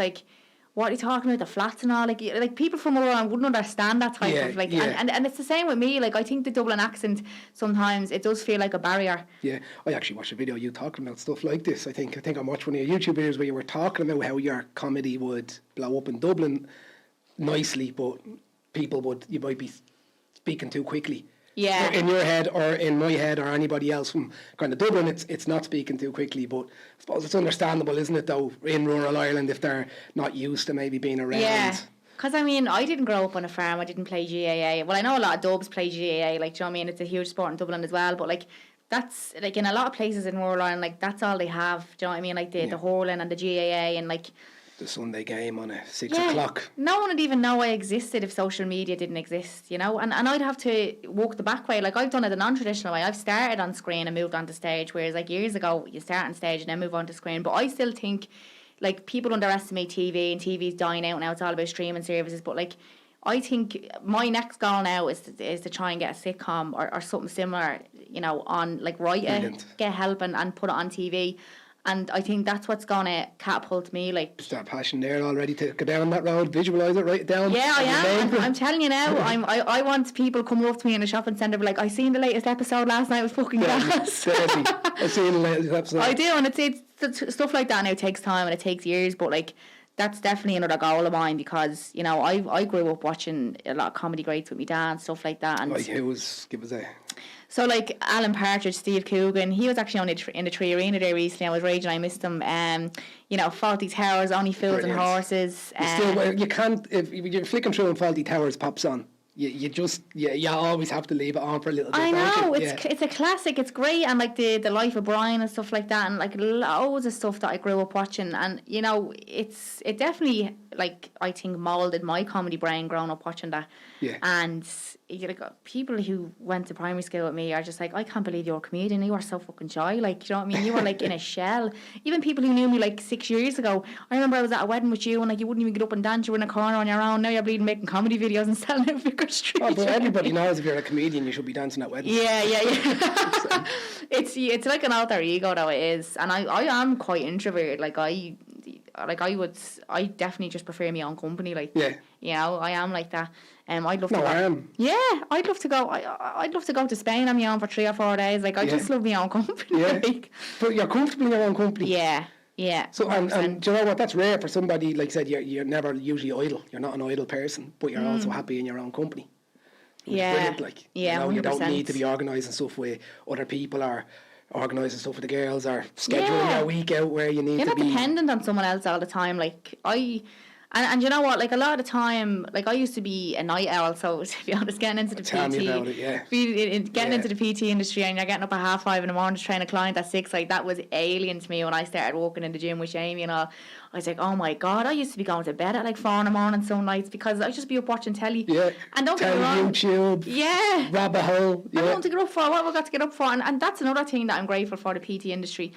S3: what are you talking about, the flats and all? People from rural Ireland wouldn't understand that type of and it's the same with me. I think the Dublin accent sometimes it does feel like a barrier.
S2: Yeah, I actually watched a video of you talking about stuff like this. I think I watched one of your YouTube videos where you were talking about how your comedy would blow up in Dublin nicely, but you might be speaking too quickly.
S3: Yeah.
S2: In your head or in my head or anybody else from kind of Dublin, it's not speaking too quickly, but I suppose it's understandable, isn't it, though, in rural Ireland, if they're not used to maybe being around.
S3: Yeah, because I didn't grow up on a farm. I didn't play GAA. Well, I know a lot of Dubs play GAA, do you know what I mean? It's a huge sport in Dublin as well, but that's, in a lot of places in rural Ireland, that's all they have, do you know what I mean? The hurling and the GAA and
S2: the Sunday game on a 6 o'clock.
S3: No one would even know I existed if social media didn't exist, and I'd have to walk the back way. I've done it the non-traditional way. I've started on screen and moved on to stage, whereas years ago you start on stage and then move on to screen. But I still think people underestimate TV, and TV's dying out now. It's all about streaming services. But I think my next goal now is to try and get a sitcom or something similar, on write it, get help and put it on TV. And I think that's what's going to catapult me.
S2: Is that passion there already to go down that road, visualise it, write it down?
S3: Yeah, I am. I'm telling you now, I want people coming up to me in a shopping centre and be like, I seen the latest episode last night with fucking gas.
S2: I seen the latest episode.
S3: I do, and it's stuff like that now takes time and it takes years, but that's definitely another goal of mine, because I grew up watching a lot of comedy greats with my dad and stuff like that. And
S2: give us a...
S3: So Alan Partridge, Steve Coogan, he was actually on in the Tree Arena there recently. I was raging, I missed him. Fawlty Towers, Only Fools and Horses.
S2: You can't, if you're flicking through and Fawlty Towers pops on, you always have to leave it on for a little bit.
S3: I know, it's a classic, it's great, and the Life of Brian and stuff like that, and loads of stuff that I grew up watching, and it definitely I think moulded my comedy brain growing up watching that.
S2: Yeah.
S3: And people who went to primary school with me are just I can't believe you're a comedian, you are so fucking shy, you know what I mean, you were in a shell. Even people who knew me 6 years ago, I remember I was at a wedding with you and you wouldn't even get up and dance, you were in a corner on your own. Now you're bleeding making comedy videos and selling out Vicar Street.
S2: Oh, but everybody knows if you're a comedian you should be dancing at weddings.
S3: Yeah. It's like an alter ego though, it is. And I am quite introverted. I definitely just prefer my own company. I am like that. I'd love to.
S2: I am.
S3: Yeah, I'd love to go. I'd love to go to Spain on my own for 3 or 4 days. I just love my own company.
S2: Yeah. But you're comfortable in your own company.
S3: Yeah.
S2: So and do you know what? That's rare for somebody. Like I said, you're never usually idle. You're not an idle person, but you're also happy in your own company.
S3: Yeah.
S2: Brilliant,
S3: you
S2: you don't need to be organising stuff with other people or organising stuff with the girls or scheduling your week out where you need to be.
S3: You're not dependent on someone else all the time. And you know what? Like a lot of the time, like I used to be a night owl, so to be honest, getting into the
S2: Tell
S3: PT,
S2: me about it, yeah.
S3: getting
S2: Yeah.
S3: into the PT industry, and you're getting up at 5:30 in the morning to train a client at 6, like that was alien to me when I started walking in the gym with Jamie and all. I was like, oh my god, I used to be going to bed at like 4 in the morning some nights because I'd just be up watching telly.
S2: Yeah.
S3: And don't get me wrong,
S2: YouTube.
S3: yeah,
S2: Rabbit hole.
S3: I
S2: Yeah.
S3: want to get up for. What have I got to get up for? And that's another thing that I'm grateful for the PT industry.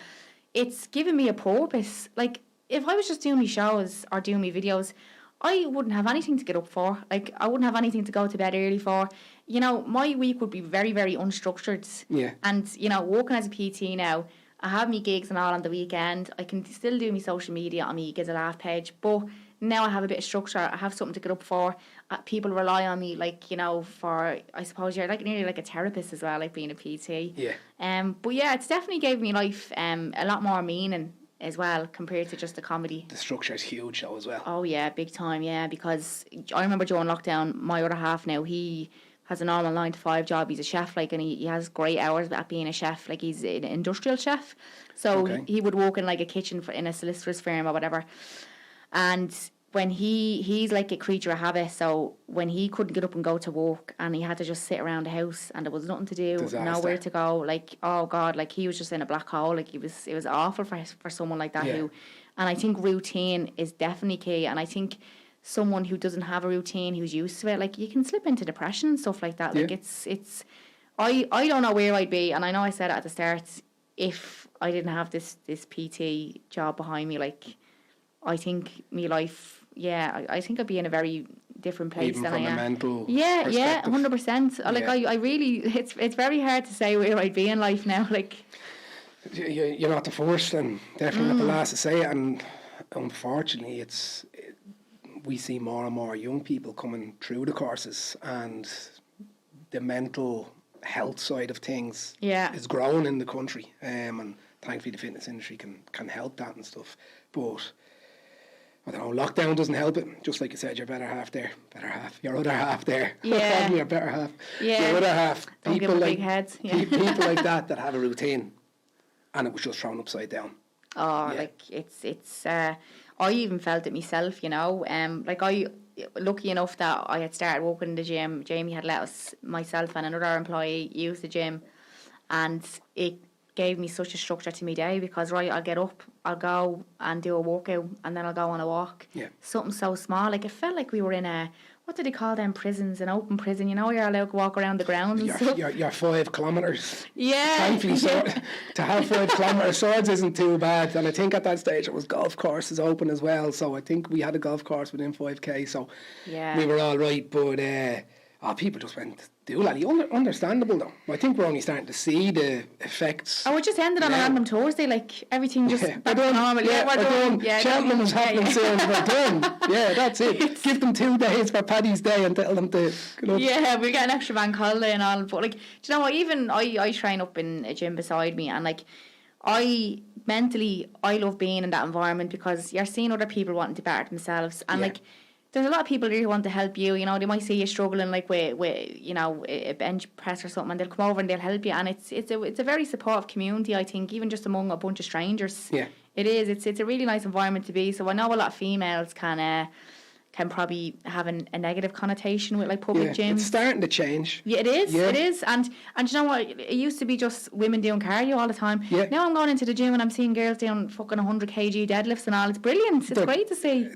S3: It's given me a purpose. Like, if I was just doing my shows or doing my videos, I wouldn't have anything to get up for. Like, I wouldn't have anything to go to bed early for. You know, my week would be very, very unstructured.
S2: Yeah.
S3: And, you know, working as a PT now, I have me gigs and all on the weekend. I can still do my social media on my gizalaugh page, but now I have a bit of structure. I have something to get up for. People rely on me, like, you know, for, I suppose you're like nearly like a therapist as well, like being a PT.
S2: Yeah.
S3: But yeah, it's definitely gave me life a lot more meaning as well compared to just the comedy.
S2: The structure is huge though as well.
S3: Oh yeah, big time, yeah, because I remember during lockdown, my other half now, he has a normal 9 to 5 job. He's a chef, like, and he has great hours at being a chef. Like, he's an industrial chef, so
S2: Okay.
S3: he would work in like a kitchen in a solicitor's firm or whatever. And when he's like a creature of habit, so when he couldn't get up and go to work and he had to just sit around the house and there was nothing to do,
S2: Disaster.
S3: nowhere to go, like, oh god, like he was just in a black hole. Like, it was awful for someone like that.
S2: Yeah.
S3: And I think routine is definitely key. And I think someone who doesn't have a routine, who's used to it, like, you can slip into depression and stuff like that. Like,
S2: Yeah.
S3: it's I don't know where I'd be, and I know I said it at the start, if I didn't have this PT job behind me. Like, I think my life, yeah, I think I'd be in a very different place
S2: Even
S3: than
S2: from
S3: I
S2: a
S3: am.
S2: mental
S3: Yeah,
S2: perspective.
S3: 100%. Like,
S2: Yeah.
S3: I really, it's very hard to say where I'd be in life now. Like,
S2: You're not the first and definitely not the last to say it. And unfortunately, we see more and more young people coming through the courses, and the mental health side of things
S3: Yeah.
S2: is growing in the country. And thankfully, the fitness industry can help that and stuff. But I don't know, lockdown doesn't help it. Just like you said, your better half there, your other half there.
S3: Yeah.
S2: Pardon me, your better half.
S3: Yeah.
S2: Your other half.
S3: Don't give them big heads. Yeah.
S2: People like that have a routine, and it was just thrown upside down.
S3: Oh,
S2: Yeah.
S3: like it's I even felt it myself, you know. Like, I lucky enough that I had started working in the gym. Jamie had let us, myself and another employee, use the gym, and it gave me such a structure to my day because, right, I'll get up, I'll go and do a workout, and then I'll go on a walk.
S2: Yeah.
S3: Something so small, like, it felt like we were in a, what do they call them prisons, an open prison, you know, you're allowed to walk around the grounds and stuff.
S2: Your 5 kilometres.
S3: Yeah.
S2: Thankfully, so
S3: Yeah.
S2: to have 5 kilometre swords isn't too bad. And I think at that stage it was golf courses open as well. So I think we had a golf course within 5k. So
S3: Yeah.
S2: we were all right. But people just went doolally. Understandable though. I think we're only starting to see the effects.
S3: Oh, it just ended on a
S2: now.
S3: random Thursday, like everything just
S2: Yeah,
S3: back
S2: we're
S3: to
S2: done.
S3: normal.
S2: Yeah,
S3: we're
S2: we're
S3: done.
S2: done.
S3: Yeah,
S2: Cheltenham's happening
S3: yeah.
S2: soon. We're done. Yeah, that's it. Give them 2 days for Paddy's Day and tell them to get up.
S3: Yeah, we get an extra bank holiday and all. But, like, do you know what? Even I train up in a gym beside me, and, like, I love being in that environment because you're seeing other people wanting to better themselves, and
S2: Yeah.
S3: like, there's a lot of people there who want to help you. You know, they might see you struggling, like with you know, a bench press or something, and they'll come over and they'll help you. And it's a very supportive community, I think, even just among a bunch of strangers.
S2: Yeah.
S3: It is. It's a really nice environment to be. So I know a lot of females can probably have a negative connotation with, like, public
S2: Yeah,
S3: gyms.
S2: it's starting to change.
S3: Yeah, it is.
S2: Yeah.
S3: It is. And you know what? It used to be just women doing cardio all the time.
S2: Yeah.
S3: Now I'm going into the gym and I'm seeing girls doing fucking 100 kg deadlifts and all. It's brilliant. It's great to see.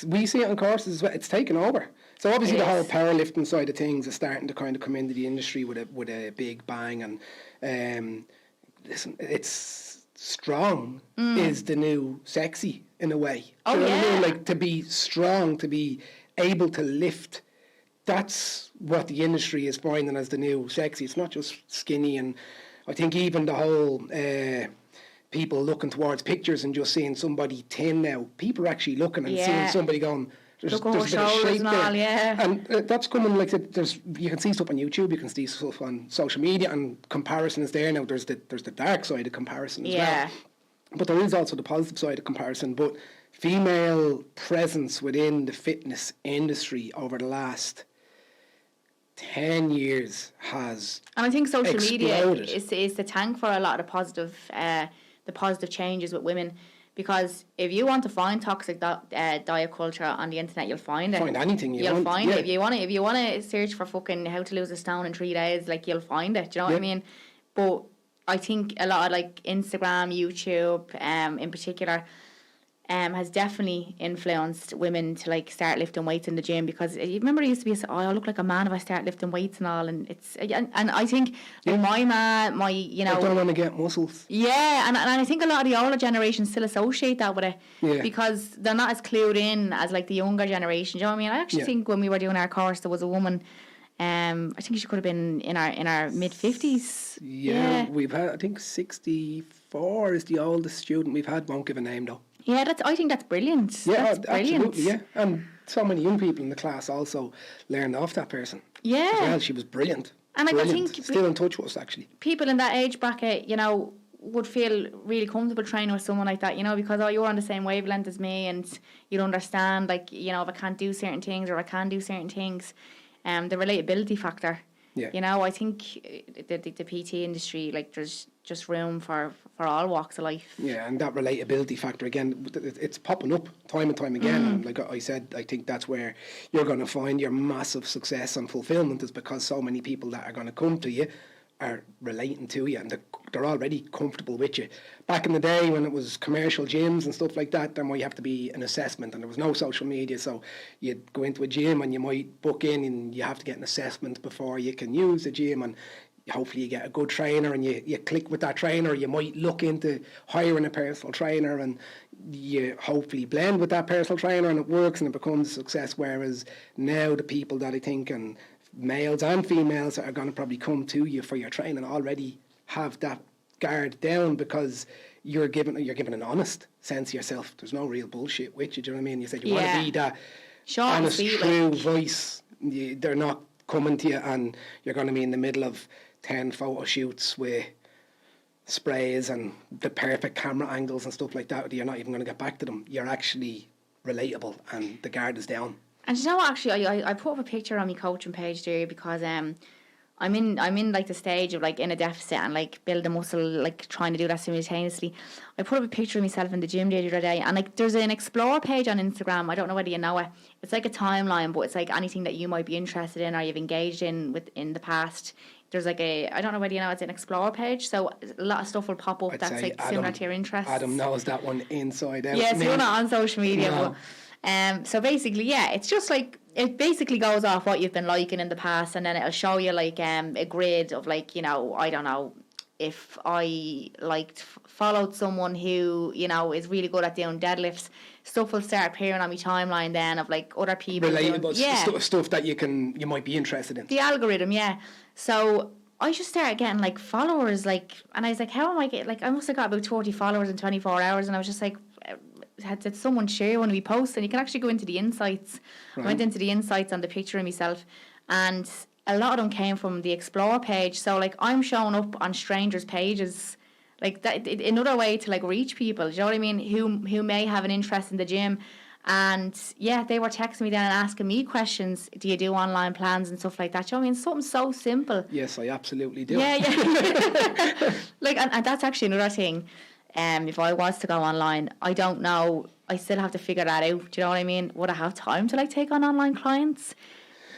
S2: We see it on courses as well. It's taken over. So obviously
S3: It
S2: the whole
S3: is.
S2: powerlifting side of things is starting to kind of come into the industry with a big bang. And listen, it's strong is the new sexy in a way.
S3: Oh,
S2: Do you know what I mean?
S3: yeah.
S2: Like, to be strong, to be able to lift. That's what the industry is finding as the new sexy. It's not just skinny. And I think even the whole people looking towards pictures and just seeing somebody thin now. People are actually looking and seeing
S3: Yeah.
S2: somebody going, there's
S3: Look at her
S2: a bit of
S3: shoulders
S2: shape
S3: and
S2: there.
S3: all, yeah.
S2: And that's coming, like, you can see stuff on YouTube, you can see stuff on social media, and comparison is there now. There's the dark side of comparison as
S3: Yeah.
S2: well. But there is also the positive side of comparison. But female presence within the fitness industry over the last 10 years has
S3: And I think social media
S2: exploded.
S3: is the tank for a lot of the positive changes with women. Because if you want to find toxic diet culture on the internet, you'll find it.
S2: Find anything you
S3: You'll
S2: want.
S3: find
S2: yeah.
S3: it. If you want to search for fucking how to lose a stone in 3 days, like, you'll find it. Do you know what I mean? But I think a lot of, like, Instagram, YouTube, in particular, has definitely influenced women to, like, start lifting weights in the gym, because you remember it used to be, I look like a man if I start lifting weights and all, and I think like, my man, you know,
S2: I don't want to get muscles.
S3: yeah, and I think a lot of the older generation still associate that with it, because they're not as clued in as, like, the younger generation. Do you know what I mean? I actually think when we were doing our course, there was a woman, I think she could have been in our mid-50s.
S2: Yeah, we've had, I think 64 is the oldest student we've had. Won't give a name though.
S3: Yeah, I think that's brilliant.
S2: Yeah,
S3: that's brilliant.
S2: absolutely, yeah. And so many young people in the class also learned off that person.
S3: Yeah.
S2: As well, she was brilliant.
S3: And like, I
S2: brilliant.
S3: think
S2: still in touch with us, actually.
S3: People in that age bracket, you know, would feel really comfortable training with someone like that, you know, because you're on the same wavelength as me, and you'd understand, like, you know, if I can't do certain things or I can do certain things, the relatability factor.
S2: Yeah.
S3: You know, I think the PT industry, like, there's just room for all walks of life.
S2: Yeah, and that relatability factor, again, it's popping up time and time again. And like I said, I think that's where you're going to find your massive success and fulfillment, is because so many people that are going to come to you are relating to you, and they're already comfortable with you. Back in the day when it was commercial gyms and stuff like that, there might have to be an assessment, and there was no social media, so you'd go into a gym and you might book in and you have to get an assessment before you can use the gym, and hopefully you get a good trainer and you click with that trainer. You might look into hiring a personal trainer, and you hopefully blend with that personal trainer and it works and it becomes a success. Whereas now the people that I think, and males and females, that are going to probably come to you for your training already have that guard down, because you're given an honest sense of yourself. There's no real bullshit with you. Do you know what I mean? You said you want to be that honest, true voice. They're not coming to you and you're going to be in the middle of 10 photo shoots with sprays and the perfect camera angles and stuff like that. You're not even going to get back to them. You're actually relatable and the guard is down. And
S3: you know what, actually, I put up a picture on my coaching page there, because I'm in like the stage of, like, in a deficit and, like, build a muscle, like, trying to do that simultaneously. I put up a picture of myself in the gym the other day, and, like, there's an explore page on Instagram. I don't know whether you know it. It's like a timeline, but it's like anything that you might be interested in or you've engaged in in the past. There's like I don't know whether you know, it's an explore page, so a lot of stuff will pop up that's, like, similar to your interests.
S2: Adam knows that one inside out.
S3: Yeah, so you're not on social media, no. But so basically, yeah, it's just like, it basically goes off what you've been liking in the past, and then it'll show you, like, a grid of, like, you know, I don't know, if I followed someone who, you know, is really good at doing deadlifts, stuff will start appearing on my timeline then of, like, other people
S2: relatable stuff that you might be interested in.
S3: The algorithm, yeah. So I just started getting, like, followers, like, and I was like, how am I getting, like, I must have got about 40 followers in 24 hours, and I was just like, did someone share one of my posts? And you can actually go into the insights. Right. I went into the insights on the picture of myself, and a lot of them came from the explore page. So, like, I'm showing up on strangers' pages, like, that, another way to, like, reach people, do you know what I mean, who may have an interest in the gym. And yeah, they were texting me then and asking me questions. Do you do online plans and stuff like that? Do you know what I mean? Something so simple.
S2: Yes, I absolutely do.
S3: Yeah. Like, and that's actually another thing. If I was to go online, I don't know. I still have to figure that out. Do you know what I mean? Would I have time to, like, take on online clients?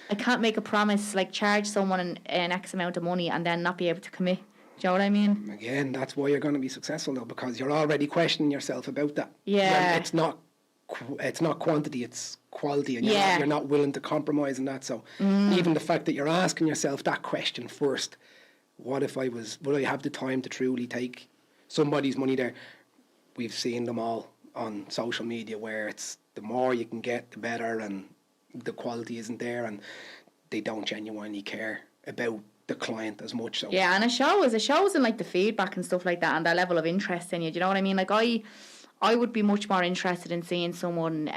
S3: I can't make a promise, like, charge someone an X amount of money and then not be able to commit. Do you know what I mean?
S2: Again, that's why you're going to be successful, though, because you're already questioning yourself about that.
S3: Yeah.
S2: It's not quantity, it's quality, and you're not willing to compromise in that. So even the fact that you're asking yourself that question first, what if would I have the time to truly take somebody's money there? We've seen them all on social media where it's the more you can get, the better, and the quality isn't there, and they don't genuinely care about the client as much. So
S3: yeah, and it shows in, like, the feedback and stuff like that, and their level of interest in you. Do you know what I mean? Like, I would be much more interested in seeing someone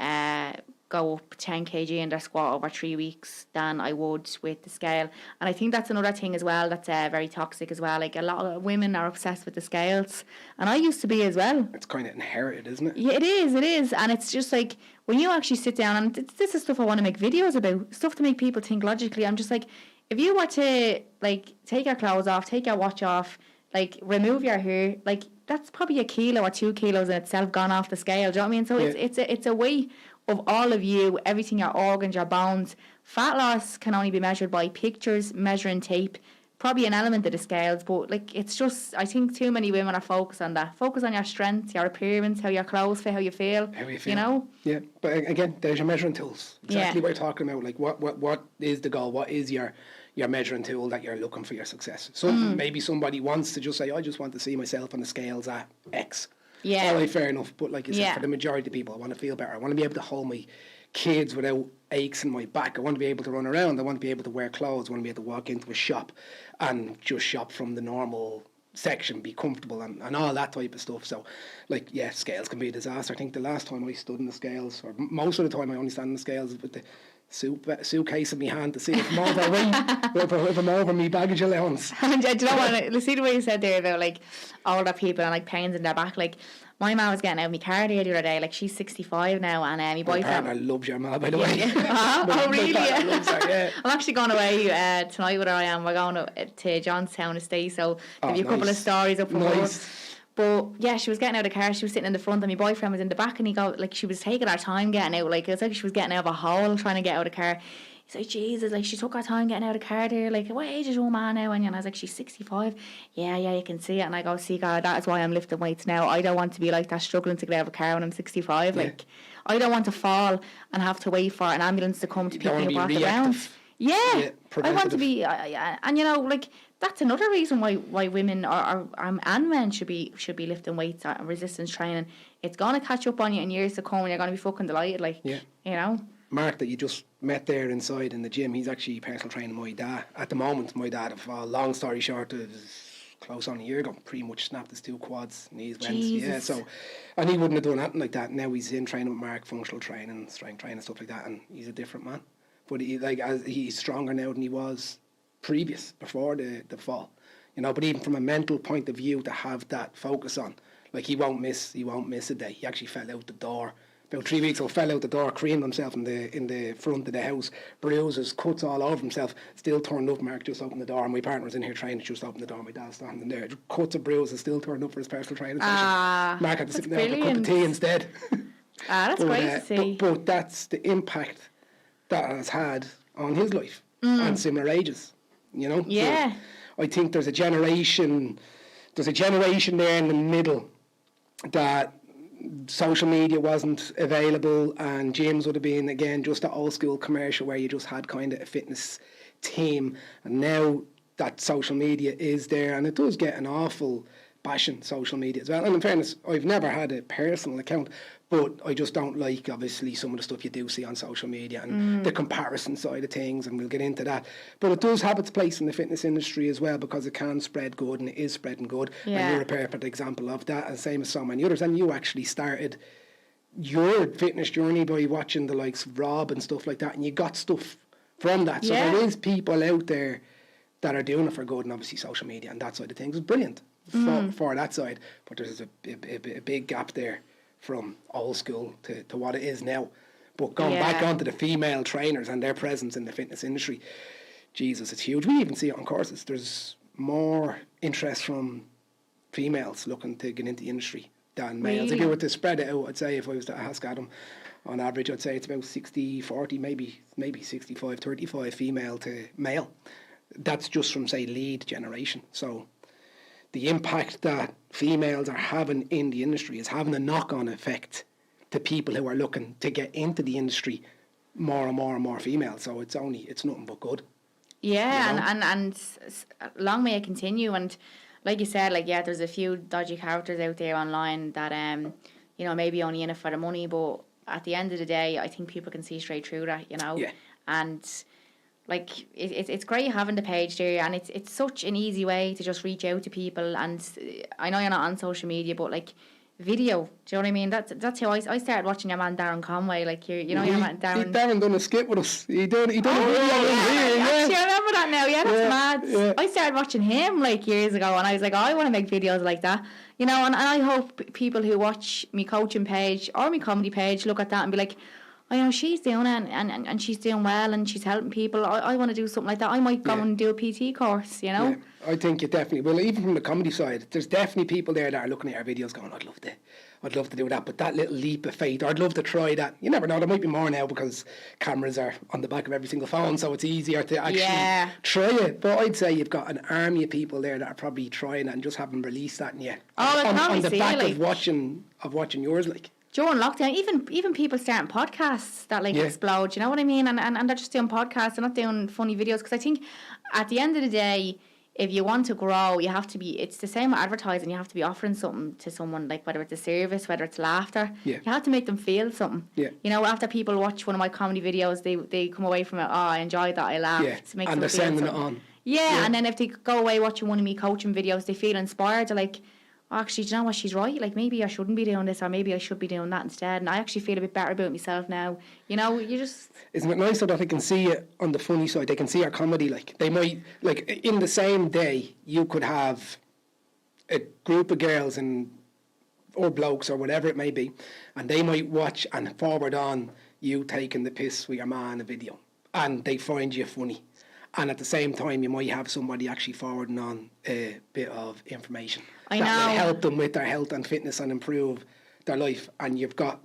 S3: go up 10 kg in their squat over 3 weeks than I would with the scale. And I think that's another thing as well that's very toxic as well. Like, a lot of women are obsessed with the scales, and I used to be as well.
S2: It's kind of inherited, isn't it?
S3: Yeah, it is. And it's just like, when you actually sit down, and this is stuff I want to make videos about, stuff to make people think logically. I'm just like, if you were to, like, take your clothes off, take your watch off, like, remove your hair, like, that's probably a kilo or 2 kilos in itself gone off the scale. Do you know what I mean? So it's a way of all of you, everything, your organs, your bones. Fat loss can only be measured by pictures, measuring tape, probably an element of the scales, but like it's just, I think too many women are focused on that. Focus on your strength, your appearance, how your clothes fit, how you feel. You know?
S2: Yeah, but again, there's your measuring tools. Exactly what you're talking about. Like what is the goal? What is your measuring tool that you're looking for your success? So maybe somebody wants to just say, I just want to see myself on the scales at X.
S3: Yeah.
S2: All right, fair enough. But like you said, for the majority of people, I want to feel better. I want to be able to hold my kids without aches in my back. I want to be able to run around. I want to be able to wear clothes. I want to be able to walk into a shop and just shop from the normal section, be comfortable and all that type of stuff. So, like, scales can be a disaster. I think the last time I stood in the scales, or most of the time I only stand in the scales with the suitcase in my hand to see if I'm overweight, if I'm over my baggage allowance.
S3: And do you know what? See the way you said there about like older people and like pains in their back. Like my mum was getting out of my car there the other day. Like she's 65 now, and my boyfriend.
S2: I love your mum, by the way.
S3: Oh really?
S2: Loves her, yeah.
S3: I'm actually going away tonight with her. I am. We're going to Johnstown Estate, so give you a couple of stories up for her. But yeah, she was getting out of the car. She was sitting in the front, and my boyfriend was in the back. And he go like she was taking her time getting out. Like it was like she was getting out of a hole trying to get out of the car. He's like, Jesus, like she took her time getting out of the car there. Like, what age is your man now? And I was like, she's 65. Yeah, you can see it. And I go, see, God, that is why I'm lifting weights now. I don't want to be like that, struggling to get out of a car when I'm 65. Yeah. Like, I don't want to fall and have to wait for an ambulance to come to pick me up off the ground. Yeah, I want to be, and you know, like that's another reason why women and men should be lifting weights and resistance training. It's gonna catch up on you in years to come, and you're gonna be fucking delighted. Like, you know.
S2: Mark that you just met there inside in the gym, he's actually personal training my dad. At the moment, my dad, long story short, is close on a year ago, pretty much snapped his 2 quads, knees, went. Yeah, so, and he wouldn't have done anything like that. Now he's in training with Mark, functional training, strength training, stuff like that, and he's a different man. But he's stronger now than he was before the fall. You know, but even from a mental point of view, to have that focus on, like he won't miss a day. He actually fell out the door. About 3 weeks ago, fell out the door, creamed himself in the front of the house, bruises, cuts all over himself, still turned up. Mark just opened the door, and my partner was in here training, just opened the door, my dad's standing there, cuts and bruises, still turned up for his personal training session. Mark had to sit there for a cup of tea instead.
S3: That's great to see.
S2: But that's the impact that has had on his life and similar ages, you know?
S3: Yeah.
S2: So I think there's a generation there in the middle that social media wasn't available, and gyms would have been, again, just the old school commercial where you just had kind of a fitness team. And now that social media is there, and it does get an awful bashing, social media as well. And in fairness, I've never had a personal account, but I just don't like, obviously, some of the stuff you do see on social media and the comparison side of things, and we'll get into that. But it does have its place in the fitness industry as well, because it can spread good, and it is spreading good. Yeah. And you're a perfect example of that, and same as so many others. And you actually started your fitness journey by watching the likes of Rob and stuff like that, and you got stuff from that. So there is people out there that are doing it for good, and obviously social media and that side of things is brilliant for that side. But there's a big gap there from old school to what it is now. But going back onto the female trainers and their presence in the fitness industry, Jesus, it's huge. We even see it on courses. There's more interest from females looking to get into the industry than males. Really? If you were to spread it out, I'd say, if I was to ask Adam, on average, I'd say it's about 60-40, maybe 65-35 female to male. That's just from, say, lead generation. So the impact that females are having in the industry is having a knock-on effect to people who are looking to get into the industry, more and more females. So it's nothing but good.
S3: Yeah, you know? and long may it continue. And like you said, there's a few dodgy characters out there online that maybe only in it for the money, but at the end of the day, I think people can see straight through that, you know. Yeah. And like it's great having the page there, and it's such an easy way to just reach out to people. And I know you're not on social media, but like video, do you know what I mean? That's how I started watching your man Darren Conway. Like your man Darren.
S2: Darren done a skit with us. He done a video here.
S3: Actually, I remember that now. Yeah, that's mad. Yeah. I started watching him like years ago, and I was like, I want to make videos like that. You know, and I hope people who watch me coaching page or me comedy page look at that and be like, oh, you know, she's doing it and she's doing well and she's helping people. I want to do something like that. I might go and do a PT course, you know?
S2: Yeah, I think you definitely will. Even from the comedy side, there's definitely people there that are looking at our videos going, I'd love to do that, but that little leap of faith, or I'd love to try that. You never know, there might be more now because cameras are on the back of every single phone, so it's easier to actually try it. But I'd say you've got an army of people there that are probably trying it and just haven't released that yet. On the back of watching yours, like.
S3: During lockdown, even people starting podcasts that explode, you know what I mean? And they're just doing podcasts, they're not doing funny videos. Because I think at the end of the day, if you want to grow, you have to be, it's the same with advertising, you have to be offering something to someone, like whether it's a service, whether it's laughter.
S2: Yeah.
S3: You have to make them feel something.
S2: Yeah.
S3: You know, after people watch one of my comedy videos, they come away from it, I enjoyed that, I laughed.
S2: Yeah.
S3: To make
S2: and
S3: them
S2: they're
S3: feel
S2: sending
S3: something.
S2: it on.
S3: Yeah, and then if they go away watching one of me coaching videos, they feel inspired. They're like, oh, actually, do you know what, she's right, like maybe I shouldn't be doing this, or maybe I should be doing that instead, and I actually feel a bit better about myself now, you know. You just,
S2: isn't it nice that they can see it on the funny side? They can see our comedy, like they might, like in the same day you could have a group of girls or blokes or whatever it may be, and they might watch and forward on you taking the piss with your man in a video, and they find you funny. And at the same time, you might have somebody actually forwarding on a bit of information that will help them with their health and fitness and improve their life. And you've got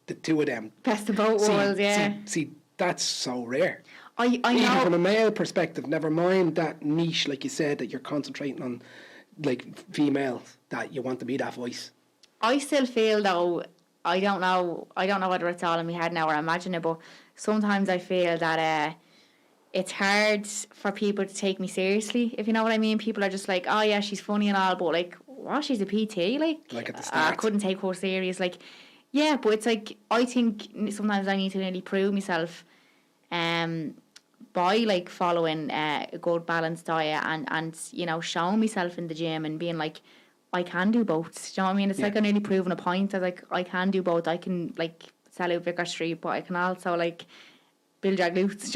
S2: the two of them.
S3: Best of both worlds, yeah.
S2: See, that's so rare.
S3: I
S2: Even
S3: know.
S2: from a male perspective, never mind that niche, like you said, that you're concentrating on, like females, that you want to be that voice.
S3: I still feel though, I don't know whether it's all in my head now or I imagine it, but sometimes I feel that it's hard for people to take me seriously, if you know what I mean. People are just like, oh yeah, she's funny and all, but like, what, she's a PT? Like
S2: at the start.
S3: I couldn't take her serious. Like, yeah, but it's like, I think sometimes I need to really prove myself by like following a good balanced diet and you know, showing myself in the gym and being like, I can do both. Do you know what I mean? It's like I'm nearly proving a point. I was like, I can do both. I can like sell out Vicar Street, but I can also like build your glutes.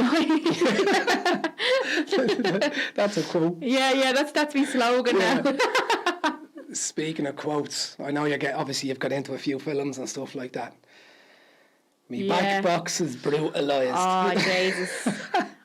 S2: That's a quote.
S3: Yeah, that's my slogan now.
S2: Speaking of quotes, I know you've got into a few films and stuff like that. Me back box is brutalised.
S3: Oh, Jesus.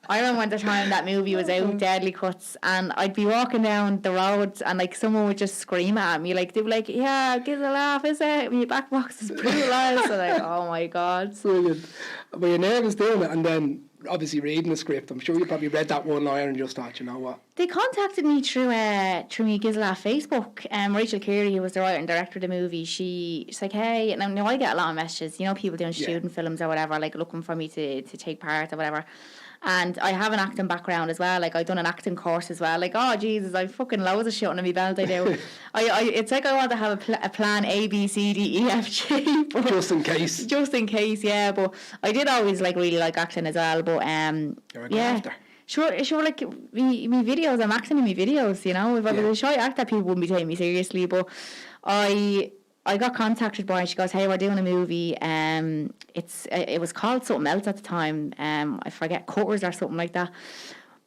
S3: I remember when the time that movie was out, Deadly Cuts, and I'd be walking down the road and like someone would just scream at me, like they'd be like, yeah, gizalaugh, is it? My back box is brutalised. So like, oh my God.
S2: Brilliant. But you're nervous doing it, and then obviously reading the script, I'm sure you probably read that one line and just thought, you know what?
S3: They contacted me through my gizalaugh Facebook. Rachel Keary, who was the writer and director of the movie, she's like, hey, and now I get a lot of messages, you know, people doing student films or whatever, like looking for me to take part or whatever. And I have an acting background as well. Like, I've done an acting course as well. Like, oh, Jesus, I've fucking loads of shit under my belt, I do. It's like I want to have a plan A, B, C, D, E, F, G. But
S2: just in case.
S3: Just in case, yeah. But I did always, like, really like acting as well. But,
S2: you're a good actor.
S3: Sure, like, me videos, I'm acting in my videos, you know. If I was a shy actor, people wouldn't be taking me seriously. But I got contacted by her. She goes, hey, we're doing a movie. It was called something else at the time. I forget, Cutters or something like that.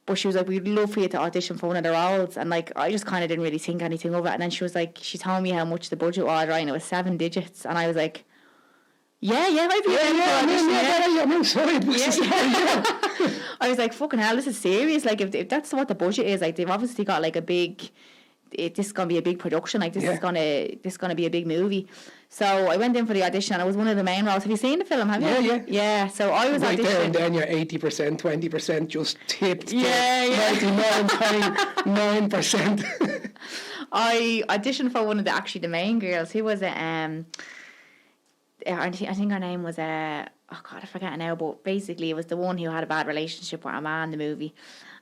S3: But she was like, we'd love for you to audition for one of the roles. And like, I just kind of didn't really think anything of it. And then she was like, she told me how much the budget was, right? And it was 7 digits. And I was like, I'd be
S2: I'm sorry.
S3: I was like, fucking hell, this is serious. Like, if that's what the budget is, like, they've obviously got like a big... this is going to be a big production, like this is going to be a big movie. So I went in for the audition and I was one of the main roles. Have you seen the film? Have you? Yeah, so I was
S2: right
S3: auditioning.
S2: there and then you're 80%, 20% just tipped. 99.9%.
S3: I auditioned for one of the main girls. Who was it? I think her name was oh God, I forget now, but basically it was the one who had a bad relationship with a man in the movie.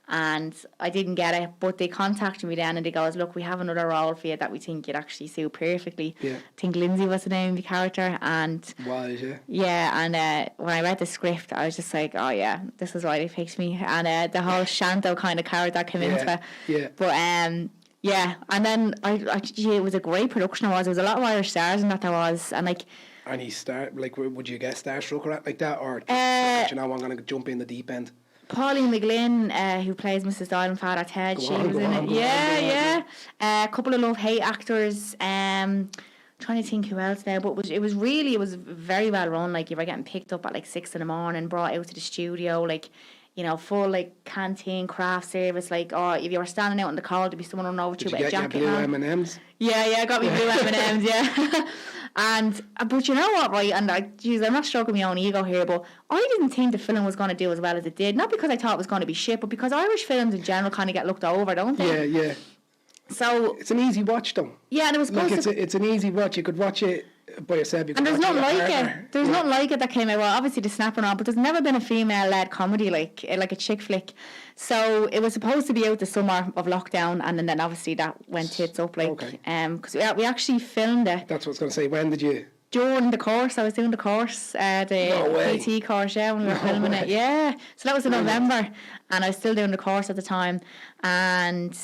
S3: And I didn't get it, but they contacted me then and they goes, look, we have another role for you that we think you'd actually suit perfectly.
S2: Yeah.
S3: I think Lindsay was the name of the character. And and when I read the script, I was just like, oh yeah, this is why they picked me. And the whole Shanto kind of character came into it.
S2: Yeah.
S3: But and then it was a great production. There was a lot of Irish stars in that there was, and like.
S2: And would you get starstruck or like that, or you know, I'm going to jump in the deep end?
S3: Pauline McGlynn, who plays Mrs. Doyle and Father Ted, she was in it. A couple of love-hate actors. trying to think who else now, but it was very well run. Like, you were getting picked up at like 6 a.m, brought out to the studio, like, you know, full like canteen craft service. Like, or if you were standing out in the cold, there'd be someone running over to you with a jacket.
S2: Did you get your blue M&Ms?
S3: Yeah, got me blue M&Ms, yeah. And but you know what, right? And I'm not stroking my own ego here, but I didn't think the film was going to do as well as it did. Not because I thought it was going to be shit, but because Irish films in general kind of get looked over, don't they?
S2: Yeah.
S3: So
S2: it's an easy watch, though.
S3: Yeah, and it was
S2: like it's an easy watch. You could watch it by yourself.
S3: And there's not like it. There's not like it that came out. Well, obviously the Snapping On, but there's never been a female-led comedy like a chick flick. So it was supposed to be out the summer of lockdown, and then obviously that went tits up. Like, because we actually filmed it.
S2: That's what I was going to say. When did you?
S3: During the course, I was doing the course, the PT course, when we were filming it. Yeah, so that was in November, and I was still doing the course at the time, and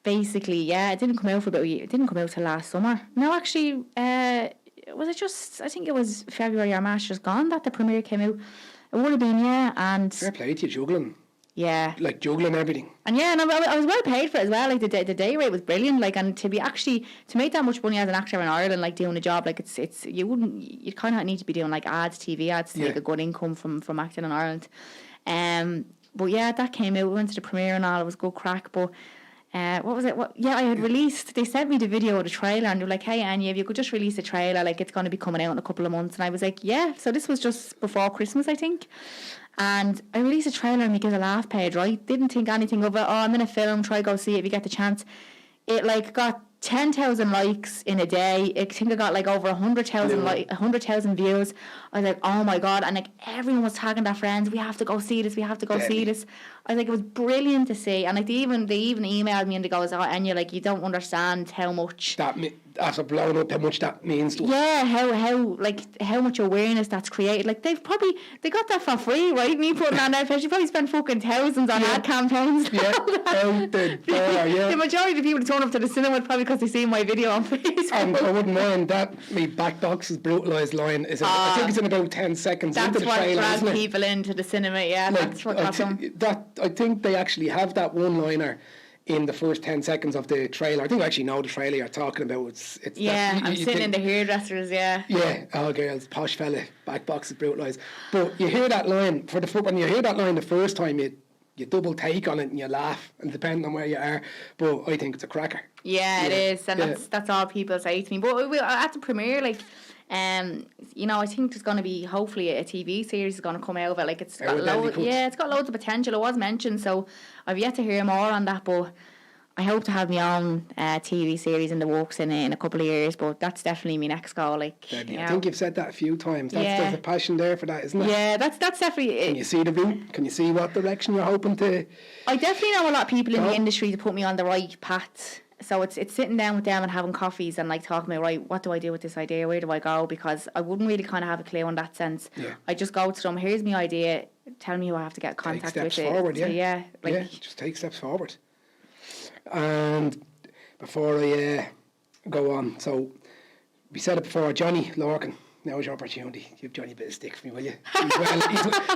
S3: basically, it didn't come out for about a year. It didn't come out till last summer. No, actually, was it just? I think it was February or March just gone that the premiere came out. It would have been, and
S2: fair play to you, juggling.
S3: Yeah,
S2: like juggling everything.
S3: And I was well paid for it as well. Like the day rate was brilliant. Like, and to make that much money as an actor in Ireland, like doing a job, like you kind of need to be doing like TV ads to make a good income from acting in Ireland. But yeah, that came out. We went to the premiere and all. It was good crack. But what was it? I had released. They sent me the video of the trailer, and they were like, "Hey, Enya, if you could just release the trailer, like it's going to be coming out in a couple of months." And I was like, "Yeah." So this was just before Christmas, I think. And I released a trailer on my Gizalaugh page, right? Didn't think anything of it. Oh, I'm in a film, try go see it if you get the chance. It like got 10,000 likes in a day. I think I got like over 100,000 views. I was like, oh my God. And like everyone was tagging their friends, we have to go see this, see this. I was like, it was brilliant to see. And like they even emailed me and they goes, oh, Enya, like you don't understand how much
S2: after blowing up, how much that means to us.
S3: Yeah, how much awareness that's created. Like they got that for free, right? Me putting on that page, you probably spent fucking thousands on ad campaigns.
S2: Yeah,
S3: the majority of the people that turn up to the cinema probably because they see my video on Facebook.
S2: And I wouldn't mind that. Me back box's brutalised line is. I think it's in about 10 seconds into the trailer.
S3: That's what dragged people into the cinema. Yeah, like, that's what got them.
S2: I think they actually have that one-liner in the first 10 seconds of the trailer. I think I actually know the trailer you're talking about. It's
S3: I'm sitting in the hairdressers,
S2: Yeah, oh girls, posh fella, back box is brutalised. But you hear that line, when you hear that line the first time, you double take on it and you laugh, and depending on where you are. But I think it's a cracker.
S3: Yeah, it is, and that's all people say to me. But at the premiere, like, I think there's going to be hopefully a TV series is going to come out of it. Like it's got loads of potential. It was mentioned, so I've yet to hear more on that. But I hope to have my own TV series in the works in a couple of years. But that's definitely my next goal. Like,
S2: I think you've said that a few times. There's a passion there for that, isn't it?
S3: Yeah, that's definitely it.
S2: Can you see the route? Can you see what direction you're hoping to?
S3: I definitely know a lot of people in the industry to put me on the right path. So it's sitting down with them and having coffees and like talking about, right, what do I do with this idea? Where do I go? Because I wouldn't really kind of have a clue in that sense. Yeah. I just go to them, here's my idea, tell me who I have to get contact with.
S2: Take steps forward,
S3: just
S2: take steps forward. And before I go on, so we said it before, Johnny Larkin, now's your opportunity. Give Johnny a bit of stick for me, will you?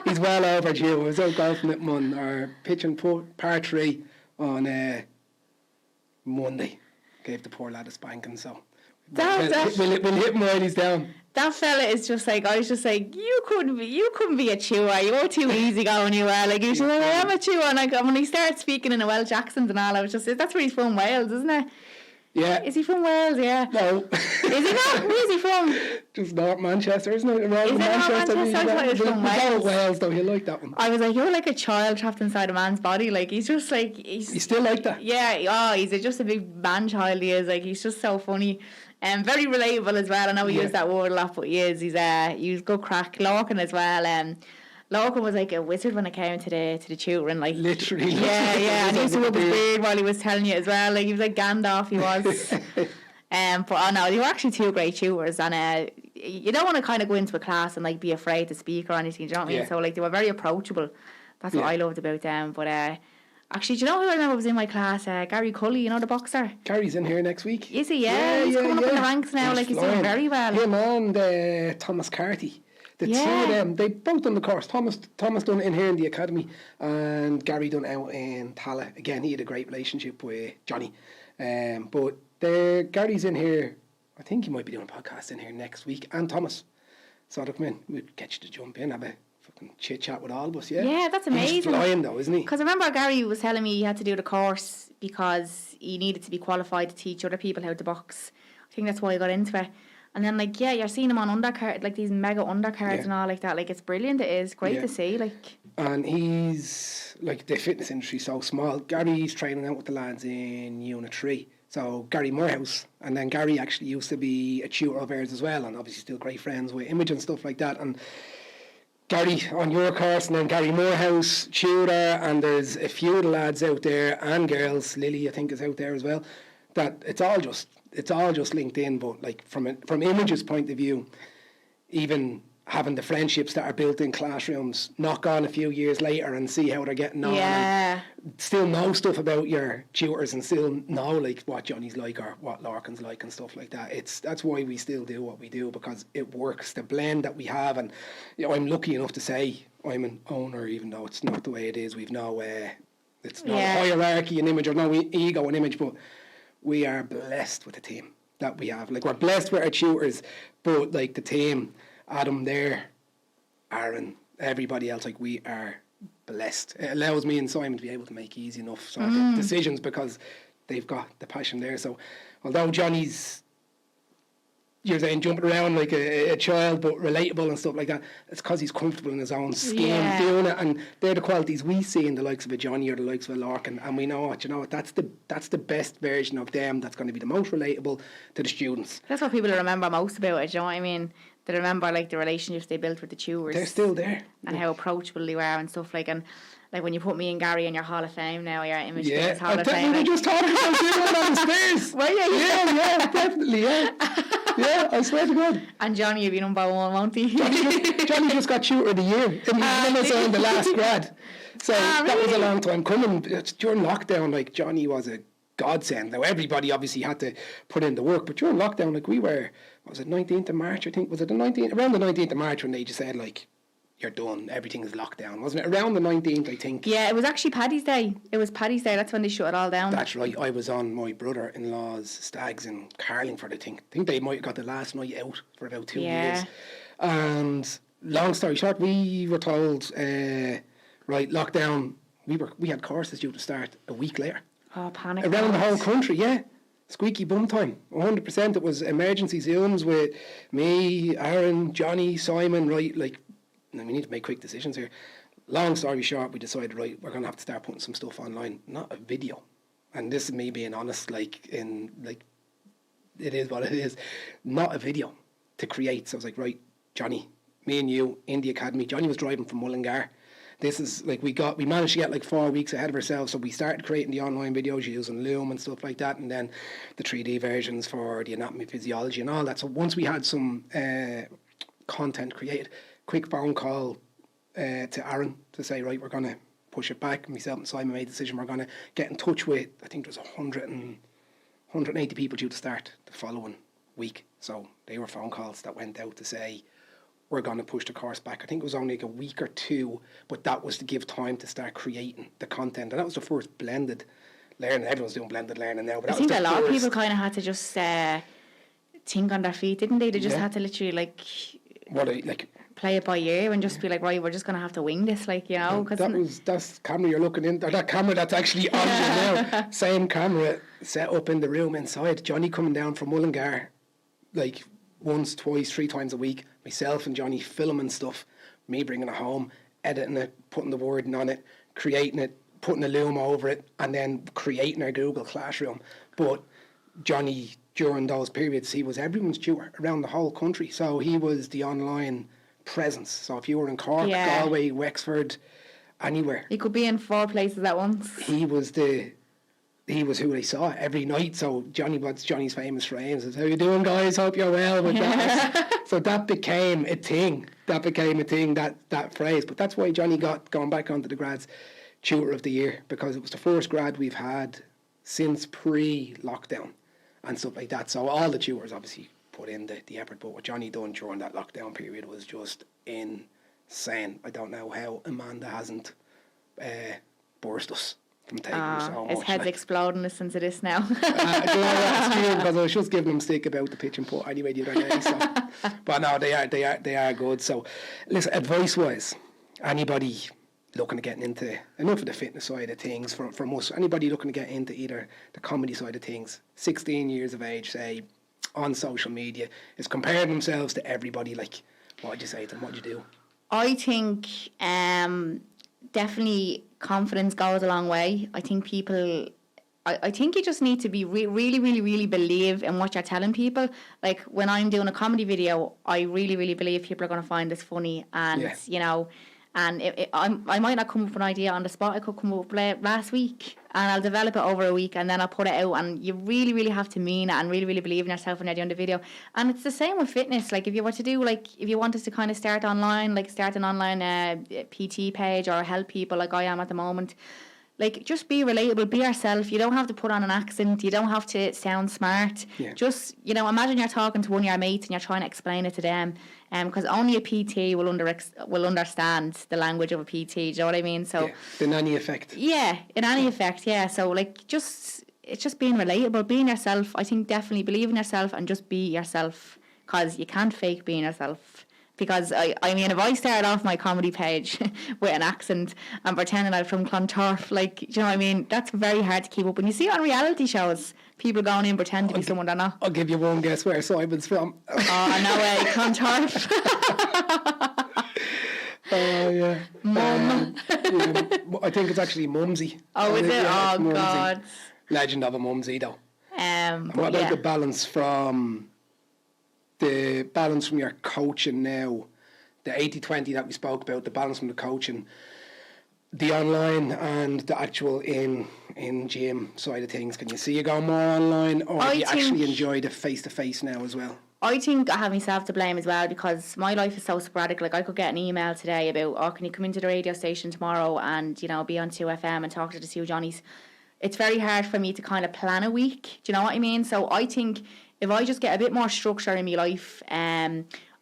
S2: He's well overdue. I was out golfing at Mun, or pitching par 3 on Monday. Gave the poor lad a spanking, so we'll hit him while he's down.
S3: That fella is just like, I was just like, you couldn't be a chewer. You're too easy going, you are. Like, he's just like, I am a chewer. And like, when he started speaking in a Welsh accent and all, I was just, that's where he's from, Wales, isn't it?
S2: Yeah.
S3: Is he from Wales? Yeah.
S2: No.
S3: Is he not? Where is he from?
S2: Just North Manchester, isn't it? Is
S3: it Manchester? I thought he was from Wales.
S2: Wales, though. He'll like that one.
S3: I was like, you're like a child trapped inside a man's body. Like, he's just like...
S2: He's still like that?
S3: Yeah. Oh, he's just a big man-child, he is. Like, he's just so funny. And very relatable as well. I know we use that word a lot, but he is. He's good crack. Larkin as well. Larkin was like a wizard when it came to the tutoring, like
S2: literally.
S3: Yeah, and he used to rub his beard while he was telling you as well. Like he was like Gandalf, he was. But no, they were actually two great tutors, and you don't want to kind of go into a class and like be afraid to speak or anything. Do you know what I mean? So like they were very approachable. That's what I loved about them. But actually, do you know who I remember was in my class? Gary Cully, you know, the boxer.
S2: Gary's in here next week.
S3: Is he? Yeah, he's coming up in the ranks now. He's doing very well.
S2: Him and Thomas Carty. The two of them, they both done the course. Thomas done it in here in the academy, and Gary done out in Tala. Again, he had a great relationship with Johnny. But Gary's in here I think he might be doing a podcast in here next week, and Thomas. So they'll come in. We'd get you to jump in, have a fucking chit chat with all of us, yeah?
S3: Yeah, that's amazing.
S2: He's flying though, isn't he?
S3: Because I remember Gary was telling me he had to do the course because he needed to be qualified to teach other people how to box. I think that's why he got into it. And then, like, yeah, you're seeing him on undercard, like these mega undercards and all like that. Like, it's brilliant. It is great to see. Like,
S2: and he's like, the fitness industry is so small. Gary's training out with the lads in Unit 3. So Gary Morehouse, and then Gary actually used to be a tutor of ours as well, and obviously still great friends with Image and stuff like that. And Gary on your course, and then Gary Morehouse, tutor, and there's a few of the lads out there and girls. Lily, I think, is out there as well. That it's all just linked in. But like from Image's point of view, even having the friendships that are built in classrooms, knock on a few years later and see how they're getting on.
S3: yeah.
S2: And still know stuff about your tutors and still know like what Johnny's like or what Larkin's like and stuff like that. That's why we still do what we do, because it works. The blend that we have, and you know, I'm lucky enough to say I'm an owner, even though it's not the way it is. We've no it's no hierarchy in Image or no ego in Image, but we are blessed with the team that we have. Like, we're blessed with our tutors, but like the team, Adam there, Aaron, everybody else, like, we are blessed. It allows me and Simon to be able to make easy enough sort of decisions because they've got the passion there. So although Johnny's, you're saying, jumping around like a child, but relatable and stuff like that, it's because he's comfortable in his own skin doing it, and they're the qualities we see in the likes of a Johnny or the likes of a Larkin, and we know what, you know what, that's the best version of them that's going to be the most relatable to the students.
S3: That's what people remember most about it, you know what I mean? They remember like the relationships they built with the tutors.
S2: They're still there.
S3: And how approachable they were and stuff like, and like when you put me and Gary in your Hall of Fame now, your Image Fitness Hall of Fame.
S2: We were just talking about doing it on the stairs.
S3: Were you?
S2: Yeah, definitely, yeah. Yeah, I swear to God.
S3: And Johnny will be number one, won't he?
S2: Johnny just got tutor of the year in the last grad. So that was a long time coming. During lockdown, like, Johnny was a godsend. Now, everybody obviously had to put in the work, but during lockdown, like, we were, what was it, 19th of March, I think? Was it the 19th? Around the 19th of March when they just said, like, you're done, everything is locked down, wasn't it? Around the 19th, I think.
S3: Yeah, it was actually Paddy's Day. It was Paddy's Day, that's when they shut it all down.
S2: That's right. I was on my brother-in-law's stags in Carlingford, I think. I think they might have got the last night out for about 2 years. And long story short, we were told, right, lockdown, we had courses due to start a week later.
S3: Oh, panic.
S2: Around the whole country, yeah. Squeaky bum time. 100%. It was emergency Zooms with me, Aaron, Johnny, Simon, right, like, we need to make quick decisions here. Long story short, we decided, right, we're going to have to start putting some stuff online, not a video. And this is me being honest, like, it is what it is, not a video to create. So I was like, right, Johnny, me and you in the academy. Johnny was driving from Mullingar. This is like, we managed to get like 4 weeks ahead of ourselves. So we started creating the online videos using Loom and stuff like that, and then the 3D versions for the anatomy, physiology and all that. So once we had some content created, quick phone call to Aaron to say, right, we're going to push it back. Myself and Simon made the decision, we're going to get in touch with, I think there's 180 people due to start the following week. So they were phone calls that went out to say, we're going to push the course back. I think it was only like a week or two, but that was to give time to start creating the content. And that was the first blended learning. Everyone's doing blended learning now. But
S3: I think a lot of people kind of had to just think on their feet, didn't they? They just had to literally play it by ear and just be like, right, we're just going to have to wing this, like, you know.
S2: That's camera you're looking in, or that camera that's actually on you now. Same camera set up in the room inside. Johnny coming down from Mullingar, like, once, twice, 3 times a week. Myself and Johnny filming stuff, me bringing it home, editing it, putting the wording on it, creating it, putting a Loom over it, and then creating our Google Classroom. But Johnny, during those periods, he was everyone's tutor around the whole country. So he was the online presence. So if you were in Cork, Galway, Wexford, anywhere,
S3: he could be in 4 places at once. He was
S2: who they saw every night. So Johnny's famous phrase is, how you doing, guys? Hope you're well. So that became a thing. That phrase. But that's why Johnny got going back onto the grads tutor of the year, because it was the first grad we've had since pre-lockdown and stuff like that. So all the tutors obviously put in the effort, but what Johnny done during that lockdown period was just insane. I don't know how Amanda hasn't burst us from taking so
S3: His
S2: much.
S3: head's
S2: like.
S3: exploding listening to this now.
S2: Do you know what? It's true, because I was just giving them stick about the pitch and put anyway the other day. So. But no, they are good. So, listen, advice-wise, anybody looking at getting into, enough of the fitness side of things from us, anybody looking to get into either the comedy side of things, 16 years of age, say, on social media, is comparing themselves to everybody, like, what would you say to them? What would you do?
S3: I think definitely confidence goes a long way. I think people... I think you just need to be really, really, really believe in what you're telling people. Like, when I'm doing a comedy video, I really, really believe people are going to find this funny. And, you know, and I might not come up with an idea on the spot. I could come up with it last week, and I'll develop it over a week, and then I'll put it out. And you really, really have to mean it and really, really believe in yourself when you're doing the video. And it's the same with fitness. Like, if you were to do, like, if you wanted to kind of start online, like start an online PT page or help people like I am at the moment, like, just be relatable, be yourself. You don't have to put on an accent. You don't have to sound smart.
S2: Yeah.
S3: Just, you know, imagine you're talking to one of your mates and you're trying to explain it to them. Because only a PT will understand the language of a PT. Do you know what I mean? So,
S2: the nanny effect.
S3: Yeah, in any effect, yeah. So, like, it's just being relatable, being yourself. I think definitely believe in yourself and just be yourself. Because you can't fake being yourself. Because, I mean, if I started off my comedy page with an accent and pretending I'm from Clontarf, like, do you know what I mean? That's very hard to keep up. When you see it on reality shows, people going in pretend to be someone they're not.
S2: I'll give you one guess where Simon's from.
S3: Oh, no way, Clontarf.
S2: Oh, yeah.
S3: Mum.
S2: I think it's actually Mumsy.
S3: Oh, is it?
S2: Yeah,
S3: Oh,
S2: Mumsy.
S3: God.
S2: Legend of a Mumsy, though.
S3: But
S2: What about
S3: yeah.
S2: the balance from your coaching now, the 80-20 that we spoke about, the balance from the coaching, the online and the actual in gym side of things? Can you see you go more online, or do you actually enjoy the face-to-face now as well?
S3: I think I have myself to blame as well, because my life is so sporadic. Like, I could get an email today about, oh, can you come into the radio station tomorrow and, you know, be on 2FM and talk to the two Johnnies. It's very hard for me to kind of plan a week. Do you know what I mean? So I think if I just get a bit more structure in my life,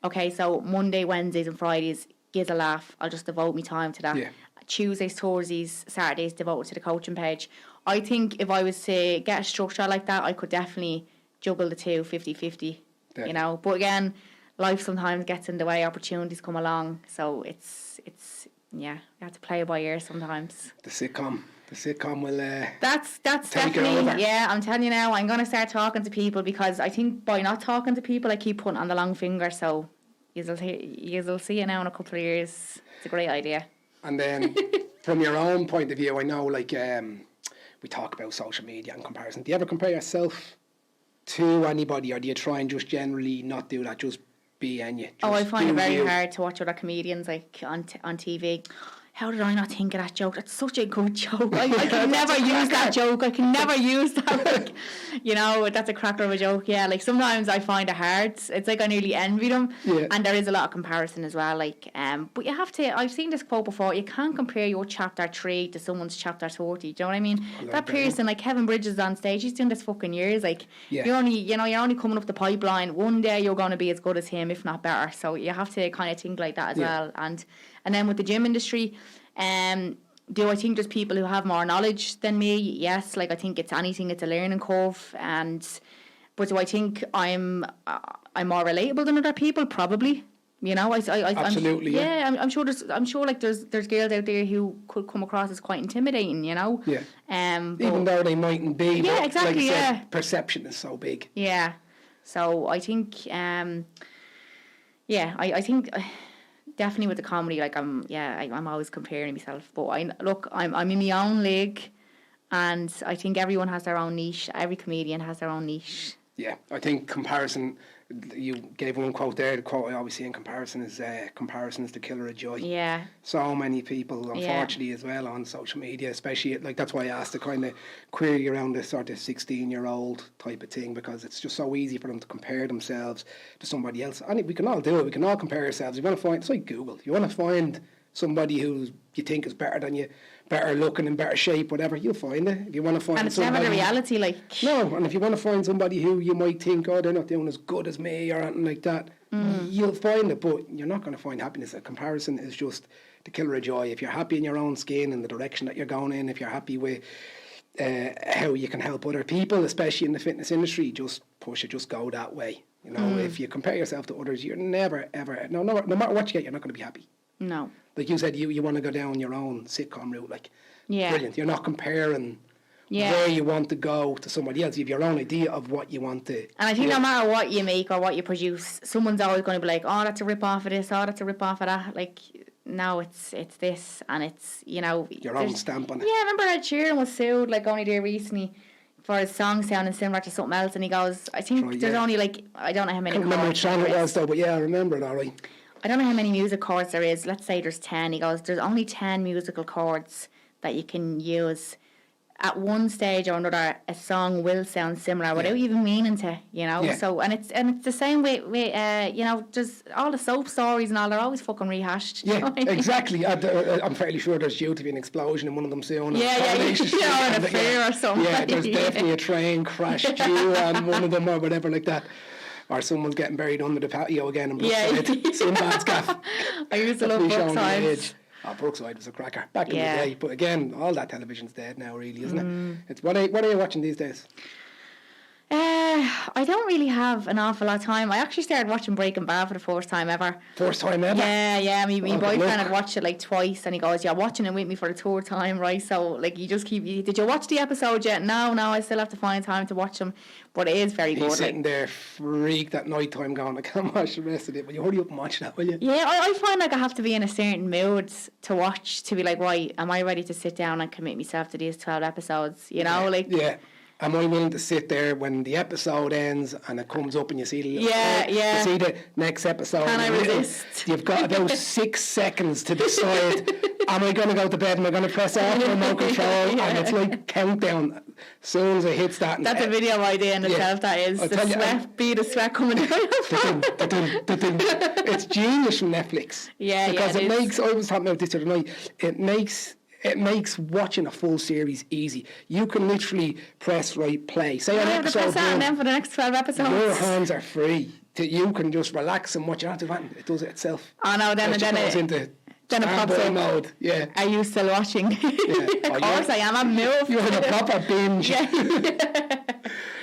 S3: okay, so Monday, Wednesdays and Fridays, gizalaugh, I'll just devote my time to that.
S2: Yeah.
S3: Tuesdays, Thursdays, Saturdays devoted to the coaching page. I think if I was to get a structure like that, I could definitely juggle the two 50-50, you know. But again, life sometimes gets in the way, opportunities come along, so it's yeah, you have to play it by ear sometimes.
S2: The sitcom will
S3: That's
S2: take it over.
S3: definitely, yeah, I'm telling you now, I'm going to start talking to people, because I think by not talking to people, I keep putting on the long finger, so you'll see it now in a couple of years. It's a great idea.
S2: And then from your own point of view, I know, like, we talk about social media and comparison. Do you ever compare yourself to anybody, or do you try and just generally not do that, just be Enya?
S3: I find it very hard to watch other comedians, like, on TV. How did I not think of that joke? That's such a good joke. I can never use that joke. I can never use that. Like, you know, that's a cracker of a joke. Yeah, like, sometimes I find it hard. It's like I nearly envy them.
S2: Yeah.
S3: And there is a lot of comparison as well. Like, but you have to, I've seen this quote before, you can't compare your chapter 3 to someone's chapter 30. Do you know what I mean? That person, like Kevin Bridges on stage, he's doing this fucking years. Like, you're only coming up the pipeline. One day you're going to be as good as him, if not better. So you have to kind of think like that as well. And then with the gym industry, do I think there's people who have more knowledge than me? Yes, like, I think it's a learning curve. But do I think I'm more relatable than other people? Probably. You know,
S2: absolutely.
S3: I'm sure like there's girls out there who could come across as quite intimidating. You know.
S2: Yeah. Even though they mightn't be.
S3: Yeah, exactly.
S2: Like I said, perception is so big.
S3: Yeah. So I think, I think. Definitely with the comedy, like, I'm always comparing myself. But I'm in my own league, and I think everyone has their own niche. Every comedian has their own niche. Yeah,
S2: I think comparison. You gave one quote there. The quote I always see in comparison is the killer of joy.
S3: Yeah.
S2: So many people, unfortunately, as well on social media, especially, like, that's why I asked the kind of query around this sort of 16-year-old type of thing, because it's just so easy for them to compare themselves to somebody else. And we can all do it. We can all compare ourselves. You want to find, it's like Google. You want to find somebody who you think is better than you, better looking, in better shape, whatever, you'll find it. If you want to find,
S3: and it's never the reality, like.
S2: No, and if you want to find somebody who you might think, oh, they're not doing as good as me or anything like that, you'll find it, but you're not going to find happiness. A comparison is just the killer of joy. If you're happy in your own skin and the direction that you're going in, if you're happy with how you can help other people, especially in the fitness industry, just push it, just go that way. You know, if you compare yourself to others, you're never, ever, no matter what you get, you're not going to be happy.
S3: No.
S2: Like you said, you want to go down your own sitcom route, like, brilliant. You're not comparing where you want to go to somebody else. You have your own idea of what you want to.
S3: And I think no matter what you make or what you produce, someone's always going to be like, oh, that's a rip off of this, oh, that's a rip off of that. Like, no, it's this, and it's, you know,
S2: your own stamp on it.
S3: Yeah, I remember Ed Sheeran was sued like only there recently for his song sounding similar to something else, and he goes, I think there's only like, I don't know how many.
S2: I can't remember which song it was though, but yeah, I remember it all right.
S3: I don't know how many music chords there is. Let's say there's 10. He goes, there's only 10 musical chords that you can use. At one stage or another, a song will sound similar without even meaning to, you know.
S2: Yeah.
S3: So it's the same way. You know, just all the soap stories and all, they're always fucking rehashed.
S2: Yeah,
S3: you know what I mean?
S2: exactly. I'm fairly sure there's due to be an explosion in one of them soon.
S3: Yeah, or an affair or something.
S2: Yeah, there's definitely a train crash due on one of them or whatever like that. Or someone's getting buried under the patio again in Brookside. Some bad gaff.
S3: I used to love Brookside.
S2: Brookside was a cracker back in the day. But again, all that television's dead now, really, isn't it? It's what are you watching these days?
S3: I don't really have an awful lot of time. I actually started watching Breaking Bad for the first time ever.
S2: First time ever?
S3: Yeah. My boyfriend had watched it like twice, and he goes, "You're watching it with me for the third time, right?" So like, you just keep. Did you watch the episode yet? No. I still have to find time to watch them, but it is very good.
S2: He's sitting there freaked at night time, going, "I can't watch the rest of it." But you hurry up and watch that, will you?
S3: Yeah, I find like I have to be in a certain mood to watch to be like, right, am I ready to sit down and commit myself to these 12 episodes? You know,
S2: Yeah. Am I willing to sit there when the episode ends and it comes up and you see the little you see the next episode?
S3: Can I resist?
S2: You've got about 6 seconds to decide, am I going to go to bed? Am I going to press off remote control? And it's like countdown. As soon as it hits that.
S3: That's a video idea in itself, that is. The sweat coming down.
S2: It's genius from Netflix. Because it makes, I was talking about this the other night, it makes watching a full series easy. You can literally press play. Say on episode 1.
S3: And then for the next 12 episodes.
S2: Your hands are free. You can just relax and watch it. It does it itself.
S3: Oh no, then it pops up.
S2: Mode. Yeah.
S3: Are you still watching? Of course I am. I'm moved.
S2: You're in a proper binge.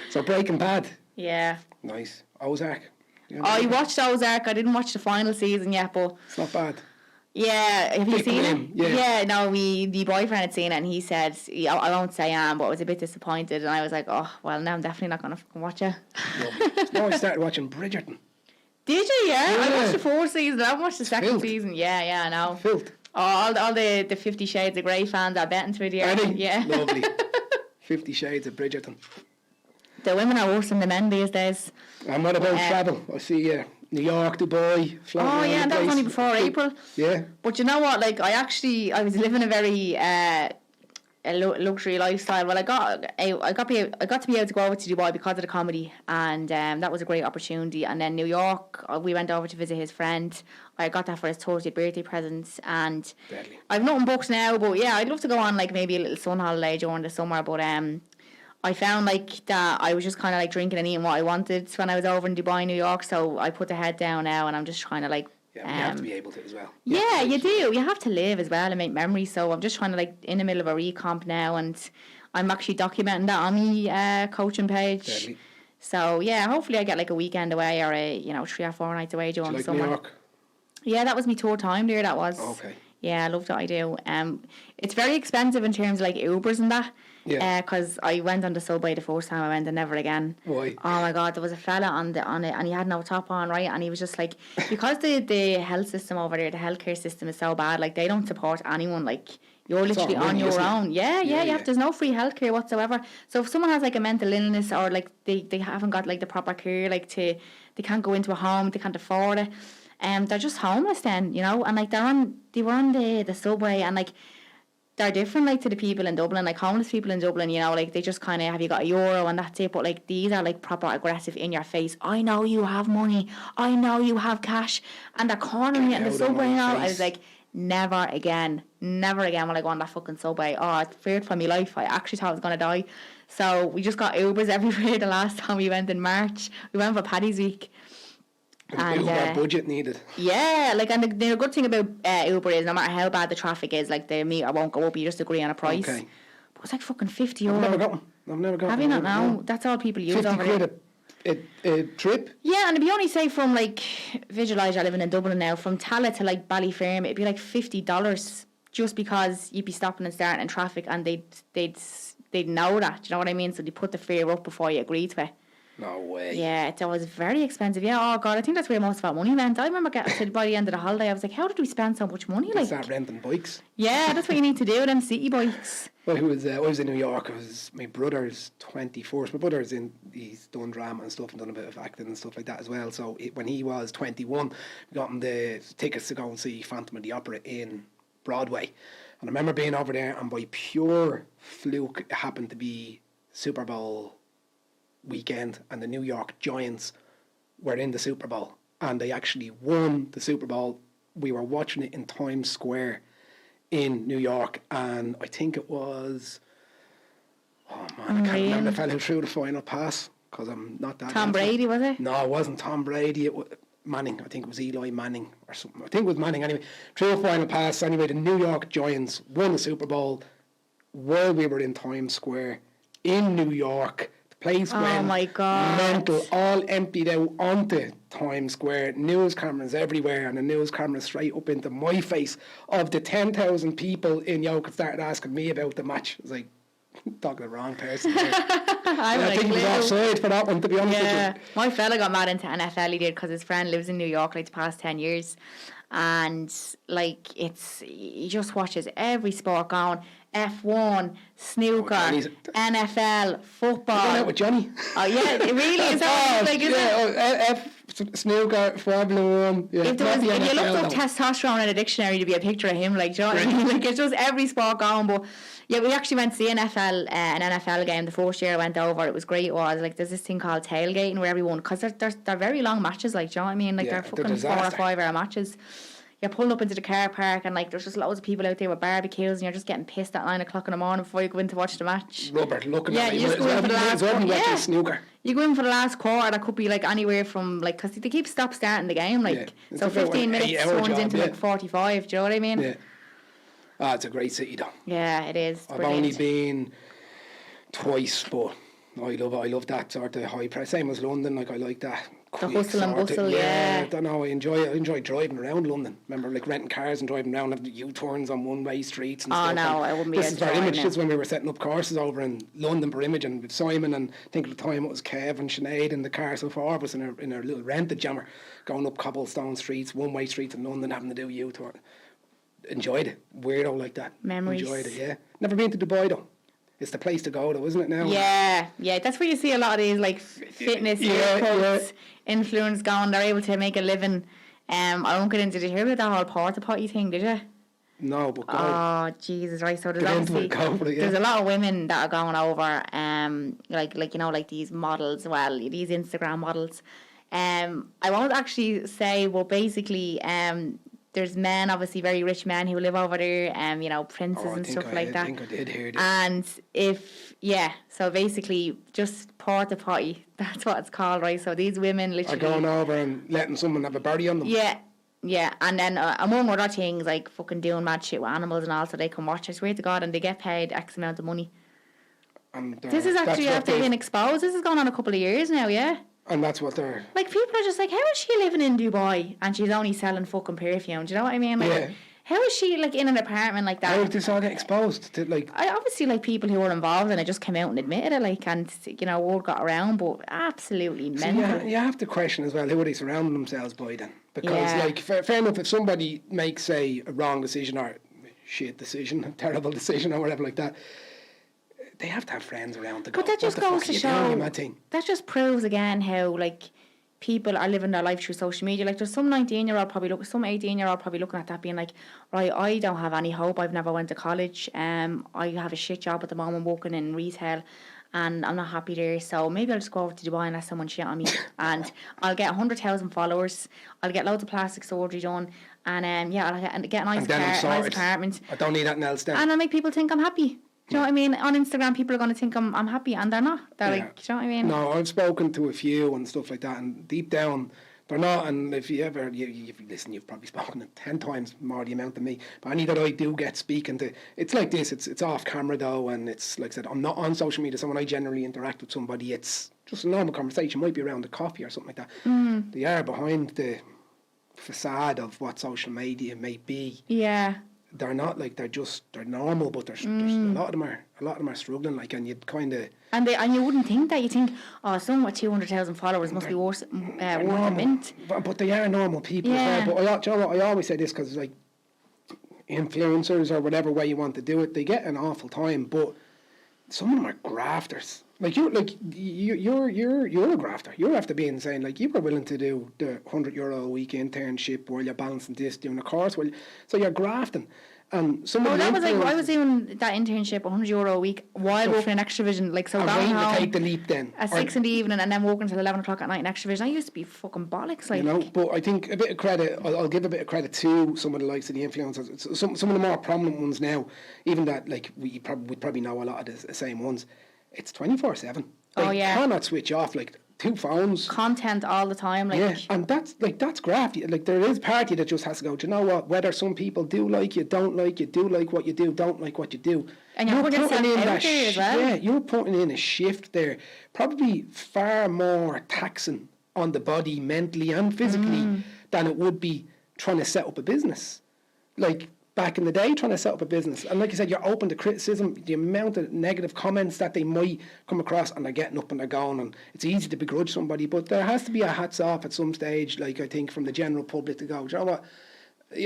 S2: So Breaking Bad.
S3: Yeah.
S2: Nice. Ozark.
S3: I watched Ozark. I didn't watch the final season yet, but
S2: it's not bad.
S3: Yeah, have you seen it?
S2: Yeah.
S3: No, the boyfriend had seen it and he said, I won't say but I was a bit disappointed, and I was like, oh, well, now I'm definitely not going to fucking watch it.
S2: No, I started watching Bridgerton.
S3: Did you? Yeah. I watched the 4th season. I haven't watched the second season. Yeah, I know.
S2: Filth.
S3: Oh, all the 50 Shades of Grey fans are betting through the air. Yeah.
S2: Lovely. 50 Shades of Bridgerton.
S3: The women are worse than the men these days.
S2: And what about travel? I see New York, Dubai,
S3: Oh yeah, and that was only before April.
S2: Yeah.
S3: But you know what? Like I was living a very luxury lifestyle. Well, I got to be able to go over to Dubai because of the comedy, and that was a great opportunity. And then New York, we went over to visit his friend. I got that for his 30th birthday present, and I've nothing booked now. But yeah, I'd love to go on like maybe a little sun holiday during the summer. But I found like that I was just kind of like drinking and eating what I wanted when I was over in Dubai, New York. So I put the head down now, and I'm just trying to like.
S2: Yeah, you have to be able to as well.
S3: You do. You have to live as well and make memories. So I'm just trying to like in the middle of a recomp now, and I'm actually documenting that on my coaching page.
S2: Deadly.
S3: So yeah, hopefully I get like a weekend away or 3 or 4 nights away during the summer.
S2: New York?
S3: Yeah, that was my third time there. That was.
S2: Okay.
S3: Yeah, I love that I do. It's very expensive in terms of like Ubers and that.
S2: Yeah.
S3: Because I went on the subway the first time I went and never again.
S2: Why?
S3: Oh my God, there was a fella on it and he had no top on, right? And he was just like, because the health system over there, the healthcare system is so bad, like they don't support anyone, like you're literally on your own. Yeah, there's no free healthcare whatsoever. So if someone has like a mental illness or like they haven't got like the proper care, like they can't go into a home, they can't afford it, they're just homeless then, and like they were on the subway, and like they're different like to the people in Dublin, like homeless people in Dublin, like they just kind of have you got €1 and that's it, but like these are like proper aggressive in your face. I know you have money, I know you have cash, and they're cornering you in the subway now. I was like, never again will I go on that fucking subway. Oh, I feared for my life. I actually thought I was going to die. So we just got Ubers everywhere the last time we went in March. We went for Paddy's Week.
S2: And Uber budget needed.
S3: Yeah, like, and the good thing about Uber is no matter how bad the traffic is, like the meter won't go up. You just agree on a price.
S2: Okay.
S3: But it's like fucking €50.
S2: I've never got one.
S3: Have you not now? That's all people use
S2: 50
S3: over there.
S2: quid a trip.
S3: Yeah, and it'd be only say from like visualise you're living in Dublin now, from Tala to like Ballyferm, it'd be like $50 just because you'd be stopping and starting in traffic, and they'd know that. Do you know what I mean? So they put the fare up before you agree to it.
S2: No way.
S3: Yeah, it was very expensive. Yeah, oh God, I think that's where most of our money went. I remember getting to by the end of the holiday, I was like, how did we spend so much money? Like,
S2: Start renting bikes.
S3: Yeah, that's what you need to do, them city bikes.
S2: Well, I was in New York. It was my brother's 24th. My brother's he's done drama and stuff and done a bit of acting and stuff like that as well. So when he was 21, we got him the tickets to go and see Phantom of the Opera in Broadway. And I remember being over there, and by pure fluke, it happened to be Super Bowl weekend, and the New York Giants were in the Super Bowl, and they actually won the Super Bowl. We were watching it in Times Square in New York, and I think it was, I can't remember the fellow who threw the final pass, because I'm not that
S3: Tom Brady, was it?
S2: No, it wasn't Tom Brady. It was Manning. I think it was Eli Manning or something. I think it was Manning anyway. Threw a final pass. Anyway, the New York Giants won the Super Bowl while we were in Times Square in New York. Place went
S3: my God.
S2: mental, all emptied out onto Times Square, news cameras everywhere, and the news cameras straight up into my face. Of the 10,000 people in York started asking me about the match. I was like, talking to the wrong person. I think he was offside for that one, to be honest with you.
S3: My fella got mad into NFL, he did, because his friend lives in New York like the past 10 years. And like, he just watches every sport going. F1, snooker, NFL, football.
S2: You're going out with Johnny.
S3: Oh yeah, it really is.
S2: Snooker, Formula 1. Yeah.
S3: If you looked up testosterone in a dictionary, there'd be a picture of him. Like, do you know what I mean? Like, it's just every sport going. But yeah, we actually went to see an NFL game the first year I went over. It was great. It was like, there's this thing called tailgating where everyone, because they're very long matches. Like, do you know what I mean? Like, they're fucking 4 or 5 hour matches. You're pulling up into the car park, and like, there's just loads of people out there with barbecues, and you're just getting pissed at 9 o'clock in the morning before you go in to watch the match.
S2: Robert looking at
S3: you just go in for the last
S2: quarter. Snooker.
S3: You go in for the last quarter. That could be like anywhere from like, because they keep starting the game, like, so 15 minutes turns into like 45. Do you know what I mean?
S2: Yeah. It's a great city though.
S3: Yeah, it is.
S2: I've only been twice, but I love it. I love that sort of high price. Same as London. Like, I like that.
S3: The hustle and bustle,
S2: I don't know. I enjoy driving around London. Remember, like, renting cars and driving around, having the U-turns on one-way streets and stuff.
S3: Oh no, I wouldn't be.
S2: This is for Image. This is when we were setting up courses over in London for Image, and with Simon, and I think at the time it was Kev and Sinead in the car. So 4 of us in our little rented jammer, going up cobblestone streets, one-way streets in London, having to do U-turn. Enjoyed it. Weirdo like that.
S3: Memories.
S2: Enjoyed it. Yeah. Never been to Dubai though. It's the place to go though, isn't it now?
S3: Yeah. That's where you see a lot of these like fitness influence going. They're able to make a living. I won't get into the hear about that whole porta potty thing, did you?
S2: No, but go.
S3: Oh Jesus, right. So there's obviously there's a lot of women that are going over, like you know, like these models, well, these Instagram models. I won't actually say, well, basically, there's men, obviously very rich men who live over there, you know, princes and stuff like that.
S2: I think I did hear that.
S3: And so basically just porta potty, that's what it's called, right? So these women literally
S2: are going over and letting someone have a berry on them.
S3: Yeah, and then among other things, like fucking doing mad shit with animals and all, so they can watch, I swear to God, and they get paid X amount of money. This is actually after being exposed. This has gone on a couple of years now, yeah?
S2: And that's what they're...
S3: Like, people are just like, how is she living in Dubai and she's only selling fucking perfume? Do you know what I mean? Like, how is she, like, in an apartment like that?
S2: How did this all get exposed? To, like...
S3: Obviously, like, people who were involved and it just came out and admitted it, like, and, you know, word got around, but absolutely mental.
S2: So you have to question as well, who are they surrounding themselves by then? Because, like, fair enough, if somebody makes, say, a wrong decision or shit decision, a terrible decision or whatever like that, they have to have friends around to go.
S3: But that just goes to show, that just proves again how, like, people are living their life through social media. Like, there's some 19-year-old probably some 18-year-old probably looking at that being like, right, I don't have any hope, I've never went to college, I have a shit job at the moment working in retail and I'm not happy there, so maybe I'll just go over to Dubai and let someone shit on me and I'll get 100,000 followers, I'll get loads of plastic surgery done, and I'll get a nice nice apartment.
S2: I don't need anything else then.
S3: And I'll make people think I'm happy. Do you know what I mean? On Instagram, people are going to think I'm happy, and they're not. They're like, do you know what I mean?
S2: No, I've spoken to a few and stuff like that, and deep down, They're not, and if you ever, you listen, you've probably spoken it 10 times more the amount than me, but any that I do get speaking to, it's like this, it's off camera though, and it's, like I said, I'm not on social media, so when I generally interact with somebody, it's just a normal conversation, might be around a coffee or something like that. They are behind the facade of what social media may be.
S3: Yeah.
S2: They're not like, they're normal, but there's a lot of them are struggling, like, and you'd kind of...
S3: And you wouldn't think that. You think, oh, someone with 200,000 followers must be worth a mint.
S2: But they are normal people
S3: Yeah.
S2: as well. But I always say this, because like influencers or whatever way you want to do it, they get an awful time. But some of them are grafters. Like you're a grafter. You're after being saying, like, you were willing to do the €100 a week internship while you're balancing this, doing a course, so you're grafting. And some of
S3: that was like,
S2: influencers-
S3: I was doing that internship, €100 a week, while working in Extravision. Like, so
S2: I'm
S3: going
S2: waiting to
S3: home
S2: take the leap then.
S3: at 6 in the evening and then working until 11 o'clock at night in Extravision. I used to be fucking bollocks. Like,
S2: You know, but I think a bit of credit, I'll give a bit of credit to some of the likes of the influencers. Some of the more prominent ones now, even that, like, we probably know a lot of the same ones. It's 24/7.
S3: Oh,
S2: They
S3: yeah.
S2: cannot switch off, like, 2 phones.
S3: content all the time. Like,
S2: Yeah, and that's graft. Like, there is party that just has to go, do you know what, whether some people do like you, don't like you, do like what you do, don't like what you do.
S3: And you're putting yourself out there as well.
S2: Yeah, you're putting in a shift there. Probably far more taxing on the body mentally and physically than it would be trying to set up a business. Like, back in the day, trying to set up a business. And like you said, you're open to criticism, the amount of negative comments that they might come across, and they're getting up and they're going, and it's easy to begrudge somebody, but there has to be a hats off at some stage, like, I think, from the general public to go, do you know what,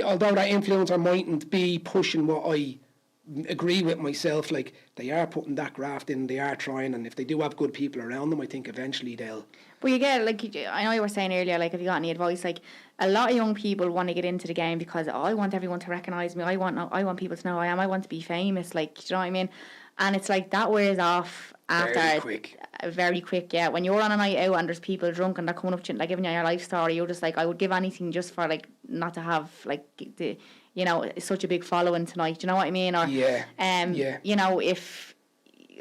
S2: although that influencer mightn't be pushing what I agree with myself, like, they are putting that graft in, they are trying, and if they do have good people around them, I think eventually they'll...
S3: But you get, like, I know you were saying earlier, like, have you got any advice? Like, a lot of young people want to get into the game because, I want everyone to recognise me, I want people to know who I am, I want to be famous, like, do you know what I mean? And it's like, that wears off after...
S2: Very quick.
S3: Very quick, yeah. When you're on a night out and there's people drunk and they're coming up to you, like, giving you your life story, you're just like, I would give anything just for, like, not to have, like, the... You know, such a big following tonight. Do you know what I mean? Or,
S2: yeah.
S3: You know, if,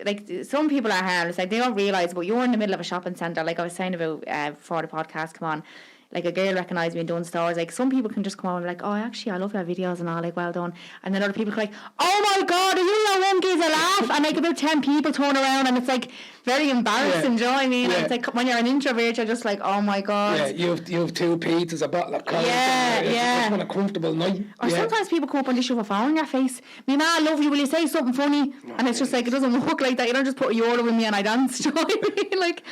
S3: like, some people are harmless, like, they don't realise, but you're in the middle of a shopping centre, like I was saying about before the podcast come on, like, a girl recognised me in Dunnes Stores. Like, some people can just come on and be like, oh, actually, I love your videos and all, like, well done. And then other people are like, oh my God, are you that one gizalaugh? And, like, about 10 people turn around, and it's, like, very embarrassing, do you know what I mean?
S2: Yeah.
S3: It's like, when you're an introvert, you're just like, oh my God.
S2: Yeah, you have 2 pizzas, a bottle of Coke.
S3: Yeah,
S2: It's
S3: yeah.
S2: just a comfortable night.
S3: Or sometimes people come up and they shove a phone in your face. Me ma, I love you, will you say something funny? And it's just like, it doesn't work like that. You don't just put a euro with me and I dance. Do you know what I mean? Like,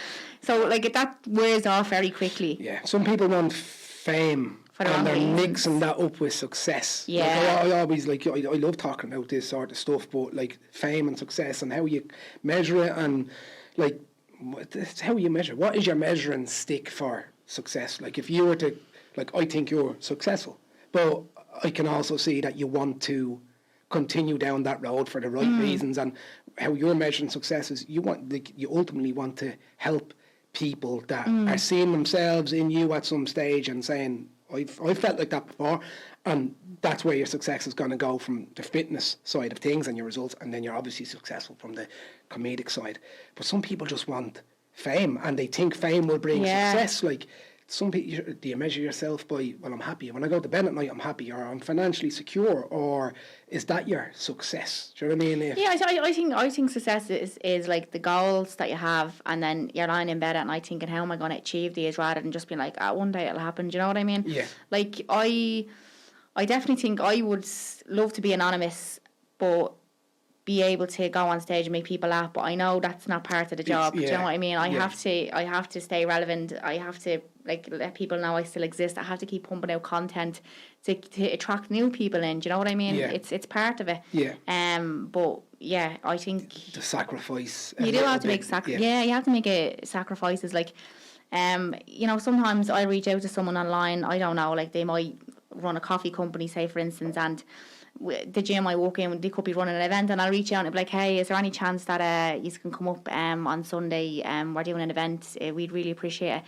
S3: so, like, that wears off very quickly.
S2: Yeah, some people want fame,
S3: For the
S2: and
S3: wrong
S2: they're
S3: reasons.
S2: mixing that up with success.
S3: Yeah.
S2: Like, I always, like, I love talking about this sort of stuff, but, like, fame and success and how you measure it, and, like, it's how you measure. What is your measuring stick for success? Like, if you were to, like, I think you're successful, but I can also see that you want to continue down that road for the right reasons, and how you're measuring success is you ultimately want to help people that are seeing themselves in you at some stage and saying, I've felt like that before, and that's where your success is going to go, from the fitness side of things and your results, and then you're obviously successful from the comedic side. But some people just want fame, and they think fame will bring success. Like, some people, do you measure yourself by, well, I'm happy when I go to bed at night, I'm happy, or I'm financially secure, or is that your success? Do you know what I mean?
S3: Yeah, I think success is like the goals that you have, and then you're lying in bed at night thinking, how am I going to achieve these, rather than just being like, one day it'll happen. Do you know what I mean?
S2: Yeah.
S3: Like, I definitely think I would love to be anonymous, but be able to go on stage and make people laugh, but I know that's not part of the job. Do you know what I mean? I have to stay relevant. I have to, like, let people know I still exist. I have to keep pumping out content to attract new people in. Do you know what I mean?
S2: Yeah.
S3: It's part of it.
S2: Yeah.
S3: But yeah, I think
S2: The sacrifice.
S3: you do have to make you have to make sacrifices. Like, you know, sometimes I reach out to someone online. I don't know, like, they might run a coffee company, say, for instance, and the gym I walk in, they could be running an event, and I'll reach out and be like, hey, is there any chance that you can come up on Sunday? We're doing an event. We'd really appreciate it.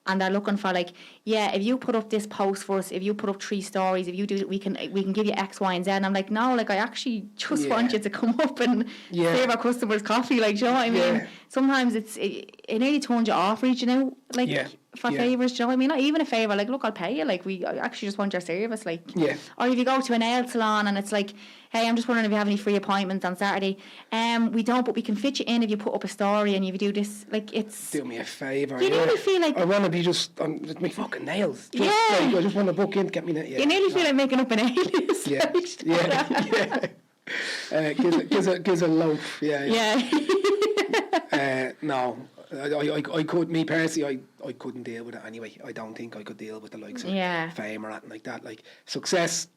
S3: And they're looking for, like, yeah, if you put up this post for us, if you put up 3 stories, if you do, we can give you X, Y, and Z. And I'm like, no, like, I actually just want you to come up and save our customers coffee. Like, do you know what I mean?
S2: Yeah.
S3: Sometimes it nearly turns you off reaching out. Like, for favours, do you know what I mean? Not even a favour, like, look, I'll pay you, like, I actually just want your service, like.
S2: Yeah.
S3: Or if you go to a nail salon and it's like, hey, I'm just wondering if you have any free appointments on Saturday. We don't, but we can fit you in if you put up a story and if you do this, like, it's...
S2: Do me a favour.
S3: You nearly feel like...
S2: I want to be just on my fucking nails. Just,
S3: Yeah.
S2: Like, I just want to book in to get me nails. Yeah.
S3: You nearly feel like making up an alias.
S2: Yeah.
S3: like,
S2: Yeah. Gives a loaf. Yeah.
S3: Yeah.
S2: No. I could, me personally, I couldn't deal with it anyway. I don't think I could deal with the likes of fame or anything like that. Like, success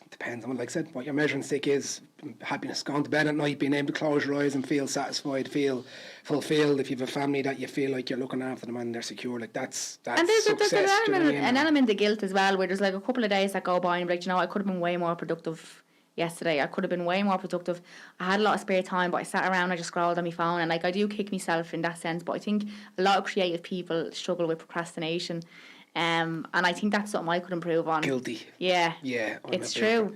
S2: depends on, like I said, what your measuring stick is. Happiness, going to bed at night, being able to close your eyes and feel satisfied, feel fulfilled. If you have a family that you feel like you're looking after them and they're secure, like that's
S3: and there's
S2: success.
S3: an element of guilt as well, where there's like a couple of days that go by and be like, you know, I could have been way more productive yesterday. I could have been way more productive. I had a lot of spare time, but I sat around, I just scrolled on my phone, and like I do kick myself in that sense. But I think a lot of creative people struggle with procrastination, and I think that's something I could improve on.
S2: Guilty.
S3: Yeah.
S2: Yeah.
S3: It's true.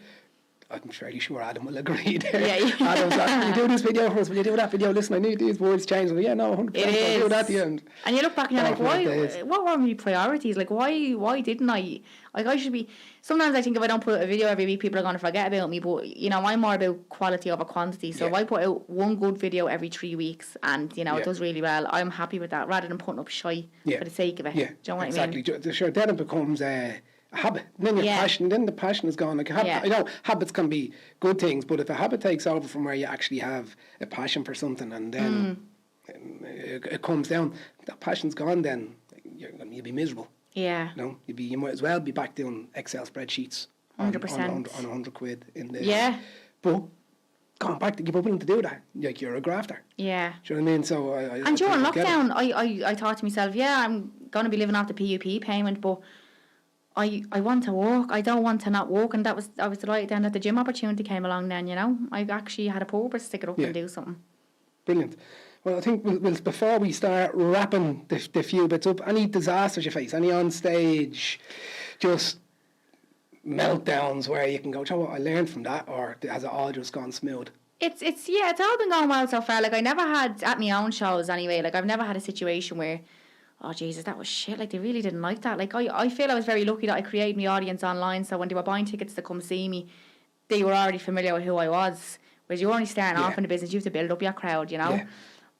S2: I'm fairly sure Adam will agree there.
S3: Yeah.
S2: Adam's like, will you do this video for us? Will you do that video? Listen, I need these words changed. Yeah, no, 100%. I'll do that at the end.
S3: And you look back and you're like, why? What were my priorities? Like, why didn't I? Like, I should be... Sometimes I think if I don't put a video every week, people are going to forget about me. But, you know, I'm more about quality over quantity. So if I put out one good video every 3 weeks and, you know, it does really well, I'm happy with that, rather than putting up shy for the sake of it.
S2: Yeah,
S3: do you know what
S2: exactly.
S3: I mean?
S2: Sure, then it becomes a habit. And then your passion, then the passion is gone. Like, I know habits can be good things, but if a habit takes over from where you actually have a passion for something and then it comes down, that passion's gone, then you'll be miserable.
S3: Yeah.
S2: No, you might as well be back doing Excel spreadsheets
S3: 100%.
S2: on 100 quid in the...
S3: Yeah.
S2: But going back to give up willing to do that, like, you're a grafter.
S3: Yeah.
S2: Do you know what I mean? So
S3: and during lockdown, I thought to myself, I'm going to be living off the PUP payment, but I want to walk. I don't want to not walk, and I was delighted then that the gym opportunity came along then, you know. I actually had a purpose to stick it up and do something.
S2: Brilliant. Well, I think we'll, before we start wrapping the few bits up, any disasters you face, any on stage, just meltdowns where you can go, you know what, I learned from that, or has it all just gone smooth?
S3: It's all been going well so far. Like, I never had, at my own shows anyway, like, I've never had a situation where, oh Jesus, that was shit, like, they really didn't like that. Like, I feel I was very lucky that I created my audience online, so when they were buying tickets to come see me, they were already familiar with who I was. Whereas you're only starting off in the business, you have to build up your crowd, you know.
S2: Yeah.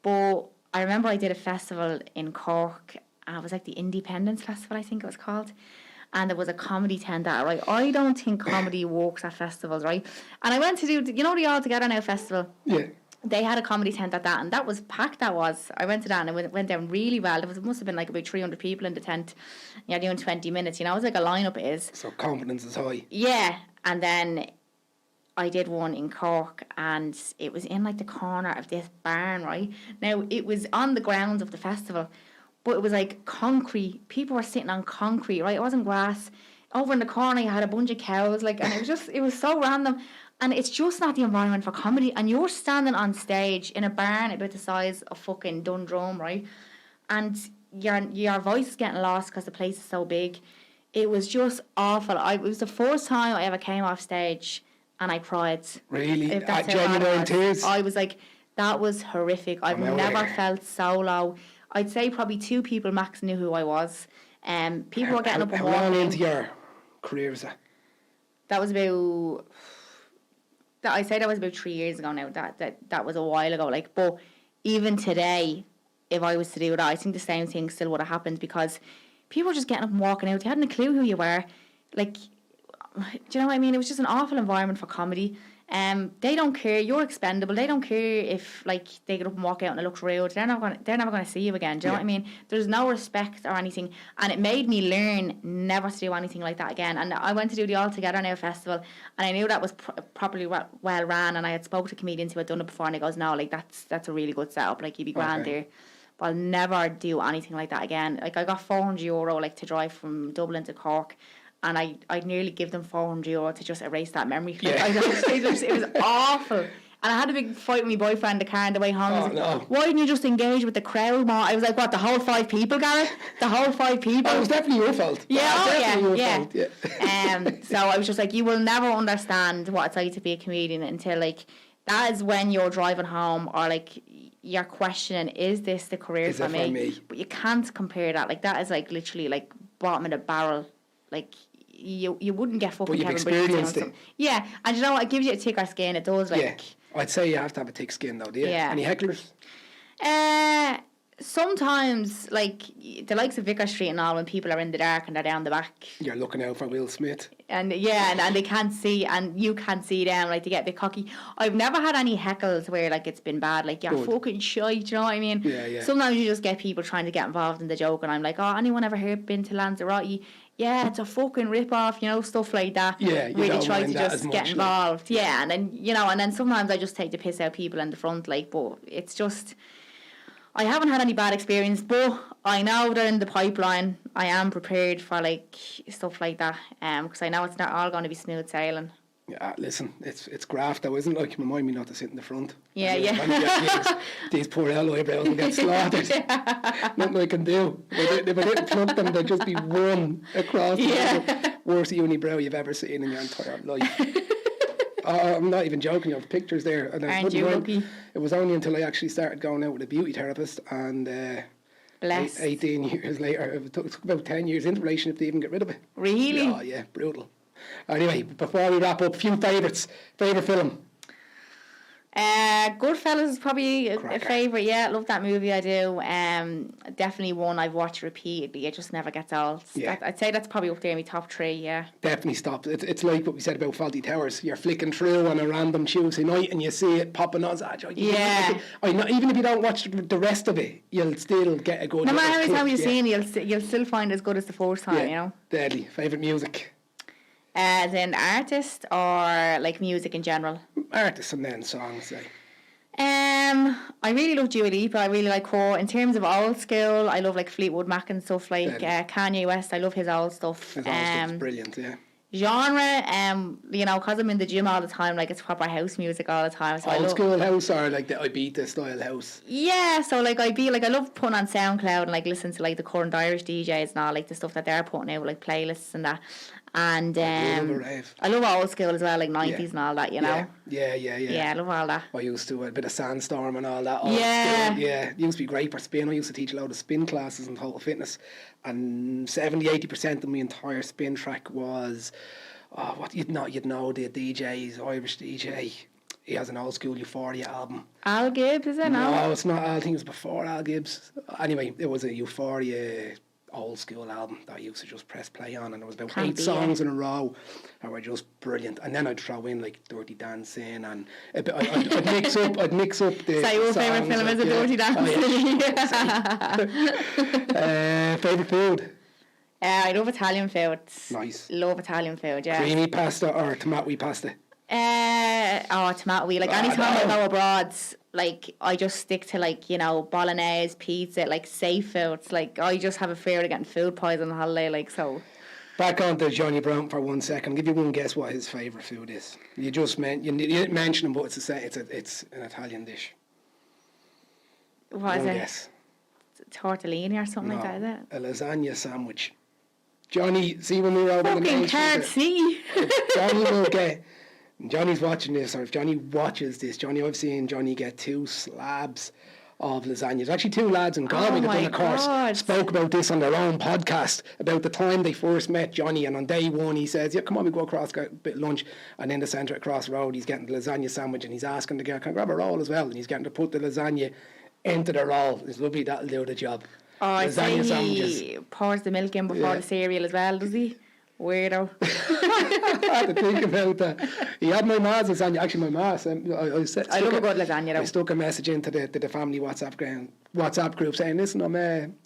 S3: But I remember I did a festival in Cork, and it was like the Independence Festival, I think it was called. And there was a comedy tent at it, right? I don't think comedy works at festivals, right? And I went to do, you know, the All Together Now festival?
S2: Yeah.
S3: They had a comedy tent at that, and that was packed, that was. I went to that, and it went down really well. It must have been like about 300 people in the tent. You're doing 20 minutes, you know, it was like a lineup it is.
S2: So confidence is high.
S3: Yeah, and then I did one in Cork, and it was in like the corner of this barn, right? Now, it was on the grounds of the festival, but it was like concrete. People were sitting on concrete, right? It wasn't grass. Over in the corner, you had a bunch of cows, like, and it was so random. And it's just not the environment for comedy. And you're standing on stage in a barn about the size of fucking Dundrum, right? And your voice is getting lost because the place is so big. It was just awful. It was the first time I ever came off stage and I cried.
S2: Really?
S3: Genuine
S2: Genuine tears?
S3: I was like, that was horrific. I've never felt so low. I'd say probably 2 people max knew who I was. People were getting up and
S2: walking. How long into
S3: walking.
S2: your career was that?
S3: That was about... I'd say that was about 3 years ago now. That was a while ago. Like, but even today, if I was to do that, I think the same thing still would have happened, because people were just getting up and walking out. They hadn't a clue who you were. Like, do you know what I mean? It was just an awful environment for comedy. They don't care. You're expendable. They don't care if, like, they get up and walk out and it looks rude. They're never going to see you again. Do you know what I mean? There's no respect or anything. And it made me learn never to do anything like that again. And I went to do the All Together Now festival, and I knew that was properly well ran. And I had spoke to comedians who had done it before, and he goes, "No, like, that's a really good setup. Like, you'd be grand there." But I'll never do anything like that again. Like, I got €400 like to drive from Dublin to Cork. And I'd nearly give them €400 to just erase that memory.
S2: Yeah.
S3: It was awful. And I had a big fight with my boyfriend in the car on the way home.
S2: Oh, no.
S3: Why didn't you just engage with the crowd more? I was like, what, the whole 5 people, Gareth? The whole 5 people?
S2: Oh, it was definitely your fault.
S3: Yeah,
S2: Fault, yeah.
S3: So I was just like, you will never understand what it's like to be a comedian until, like, that is when you're driving home or like you're questioning, is this the career
S2: Is
S3: for
S2: it for
S3: me?
S2: me?
S3: But you can't compare that. Like that is like literally like bottom of the barrel. Like you wouldn't get fucking
S2: you've
S3: Kevin Bacon doing
S2: experienced it.
S3: something. Yeah, and you know what? It gives you a thicker skin. It does like.
S2: Yeah. I'd say you have to have a thick skin though, do you?
S3: Yeah.
S2: Any hecklers?
S3: Sometimes, like, the likes of Vicar Street and all, when people are in the dark and they're down the back.
S2: You're looking out for Will Smith.
S3: And and they can't see, and you can't see them, like, they get a bit cocky. I've never had any heckles where, like, it's been bad, like, you're
S2: Good.
S3: fucking shite, do you know what I mean?
S2: Yeah.
S3: Sometimes you just get people trying to get involved in the joke, and I'm like, oh, anyone ever been to Lanzarote? Yeah, it's a fucking rip-off, you know, stuff like that.
S2: Yeah, you
S3: where
S2: don't
S3: they try
S2: mind
S3: to
S2: that
S3: just
S2: as
S3: get
S2: much,
S3: involved. Yeah, and then, you know, and then sometimes I just take the piss out of people in the front, like, but it's just... I haven't had any bad experience, but I know that in the pipeline I am prepared for like stuff like that, because I know it's not all going to be smooth sailing.
S2: Yeah, listen, it's graft though, isn't it? Like, remind me not to sit in the front.
S3: Yeah.
S2: These poor alloy brows will get slaughtered. Nothing I can do. If I didn't plug them, they'd just be one across the worst unibrow you've ever seen in your entire life. I'm not even joking, you have pictures there. And
S3: Aren't you lucky?
S2: It was only until I actually started going out with a beauty therapist and 18 years later, it took about 10 years into relationship to even get rid of it.
S3: Really?
S2: Oh yeah, brutal. Anyway, before we wrap up, a few favourites. Favourite film?
S3: Goodfellas is probably a
S2: Cracker.
S3: favourite. Yeah, love that movie. I do. Definitely one I've watched repeatedly. It just never gets old.
S2: Yeah.
S3: I'd say that's probably up there in my top 3. Yeah.
S2: Definitely stop. It's like what we said about Faulty Towers. You're flicking through on a random Tuesday night and you see it popping on.
S3: Yeah.
S2: I know, even if you don't watch the rest of it, you'll still get a good.
S3: No matter how many
S2: clip,
S3: times you've
S2: yeah.
S3: seen it, you'll still find it as good as the first time.
S2: Yeah,
S3: You know.
S2: deadly. Favourite music?
S3: As an artist or like music in general.
S2: Artists and then songs. Like.
S3: I really love Dua Lipa. I really like her. In terms of old school, I love like Fleetwood Mac and stuff like Kanye West. I love his old stuff.
S2: His old stuff's brilliant, yeah.
S3: Genre, you know, because I'm in the gym all the time, like it's proper house music all the time. So
S2: Old school house or like the Ibiza style house?
S3: Yeah, so like I love putting on SoundCloud and like listen to like the current Irish DJs and all like the stuff that they're putting out, like playlists and that. And I love old school as well, like 90s and all that, you know.
S2: Yeah.
S3: Yeah, I love all that.
S2: I used to a bit of Sandstorm and all that.
S3: Yeah.
S2: It used to be great for spin. I used to teach a load of spin classes and total fitness, and 70-80% of my entire spin track was you'd know the DJ's Irish DJ. He has an old school Euphoria album.
S3: Al Gibbs, is it?
S2: No, it's not. I think it was before Al Gibbs. Anyway, it was a Euphoria old school album that I used to just press play on, and there was about 8 songs in a row that were just brilliant. And then I'd throw in like Dirty Dancing and I'd mix up the
S3: So your favourite film is a Dirty Dancing?
S2: Favourite food?
S3: I love Italian food.
S2: Nice.
S3: Love Italian food, yeah.
S2: Creamy pasta or tomato pasta?
S3: Tomato-y. Like anytime I go abroad, like I just stick to like, you know, bolognese, pizza, like safe foods. Like I just have a fear of getting food poisoning on holiday, like so.
S2: Back on to Johnny Brown for 1 second. I'll give you one guess what his favourite food is. You didn't mention him, but it's an Italian dish.
S3: What is
S2: One
S3: it?
S2: guess.
S3: Tortellini or something like that, is it?
S2: A lasagna sandwich. Johnny, see when we were over the
S3: Fucking
S2: main
S3: can't see.
S2: Johnny will get. Johnny's watching this, or if Johnny watches this, I've seen Johnny get 2 slabs of lasagna. There's actually 2 lads in Galway that done a course, spoke about this on their own podcast, about the time they first met Johnny, and on day 1 he says, yeah, come on, we go across, get a bit of lunch, and in the centre across the road he's getting the lasagna sandwich, and he's asking the girl, can I grab a roll as well? And he's getting to put the lasagna into the roll. It's lovely, that'll do the job.
S3: Oh, I say
S2: sandwiches.
S3: he pours the milk in before the cereal as well, does he? Weirdo.
S2: I had to think about that. He had my ma's lasagna. Actually, my ma's. I
S3: love a good lasagna though.
S2: I stuck a message into the family WhatsApp group saying, listen, I'm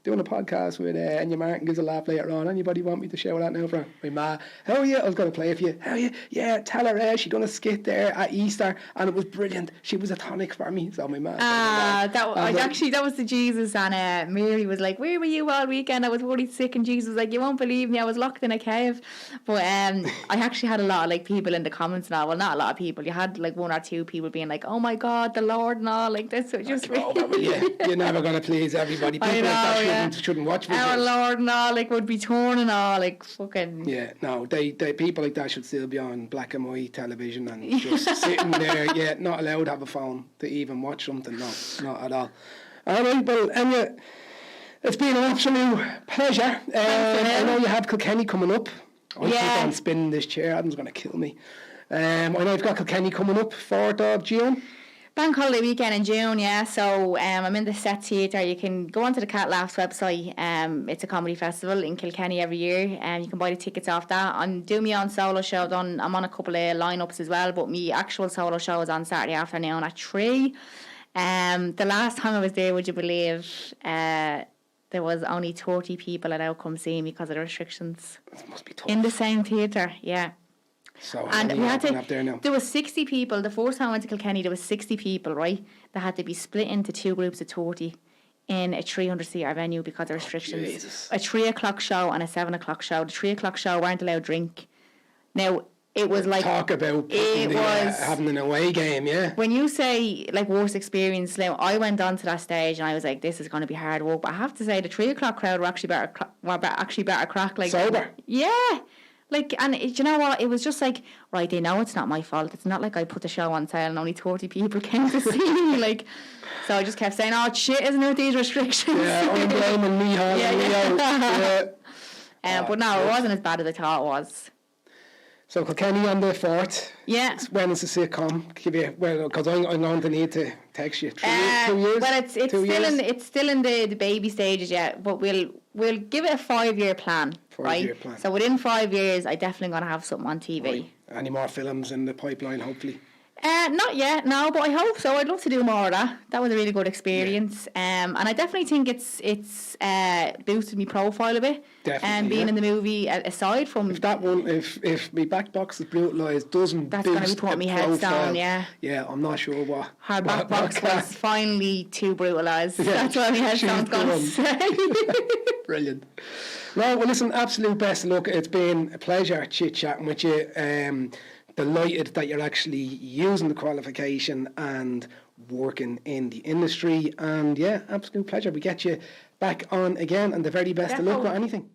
S2: doing a podcast with Enya Martin, gizalaugh later on. Anybody want me to show that now for my ma? Hell yeah, I was going to play it for you. Hell yeah, tell her she done a skit there at Easter and it was brilliant. She was a tonic for me. So my ma.
S3: That was the Jesus, and Mary was like, where were you all weekend? I was worried sick, and Jesus was like, you won't believe me, I was locked in a cave. But I actually had a lot of like people in the comments now. Well, not a lot of people. You had like 1 or 2 people being like, "Oh my God, the Lord," and all like this. So just
S2: You're never gonna please everybody. People like that shouldn't watch videos.
S3: Our Lord and all like would be torn and all like fucking.
S2: Yeah, no, they people like that should still be on black and white television and just sitting there. Yeah, not allowed to have a phone to even watch something. No, not at all. All right, well, Enya, it's been an absolute pleasure. I know you have Kilkenny coming up. I keep on spinning this chair. Adam's going to kill me. I know you've got Kilkenny coming up, 4th of June.
S3: Bank holiday weekend in June, yeah. So I'm in the Set Theatre. You can go onto the Cat Laughs website. It's a comedy festival in Kilkenny every year, and you can buy the tickets off that. I'm doing my own solo show. I'm on a couple of lineups as well, but my actual solo show is on Saturday afternoon at 3. The last time I was there, would you believe, there was only 30 people allowed come see me because of the restrictions.
S2: That must be tough.
S3: In the same theatre, yeah.
S2: So
S3: and we had to.
S2: Up there, now?
S3: There was 60 people. The first time I went to Kilkenny, there was 60 people, right? That had to be split into 2 groups of 30 in a 300-seater venue because of restrictions.
S2: Jesus.
S3: A 3:00 show and a 7:00 show. The 3:00 show weren't allowed drink. Now it was like
S2: talk about having an away game, yeah.
S3: When you say like worst experience, now I went onto that stage and I was like, this is going to be hard work. But I have to say, the 3:00 crowd were actually better crack. Like
S2: sober.
S3: Yeah. Like, and you know what? It was just like, right, they know it's not my fault. It's not like I put the show on sale and only 30 people came to see me. Like, so I just kept saying, oh, shit, isn't it, these restrictions?
S2: Yeah, I'm blaming me,
S3: But no, it wasn't as bad as I thought it was.
S2: So Kilkenny on the 4th.
S3: Yeah.
S2: When is the sitcom? Because I'm going to need to text you. 2 years?
S3: Well, it's still in the baby stages yet, but we'll give it a 5-year plan.
S2: 5-year plan.
S3: So within 5 years, I definitely going to have something on TV.
S2: Right. Any more films in the pipeline, hopefully?
S3: Not yet, no, but I hope so. I'd love to do more of that. That was a really good experience. Yeah. And I definitely think it's boosted my profile a bit.
S2: Definitely.
S3: And being in the movie, aside from
S2: if my back box is brutalised, doesn't
S3: that's
S2: going
S3: to be putting my head down, yeah.
S2: Yeah, I'm not sure what.
S3: Her back box was finally too brutalised. Yeah, that's what my headstone's going to say.
S2: Brilliant. Well, listen, absolute best of luck. It's been a pleasure chit-chatting with you. Delighted that you're actually using the qualification and working in the industry. And yeah, absolute pleasure. We get you back on again, and the very best of luck with anything.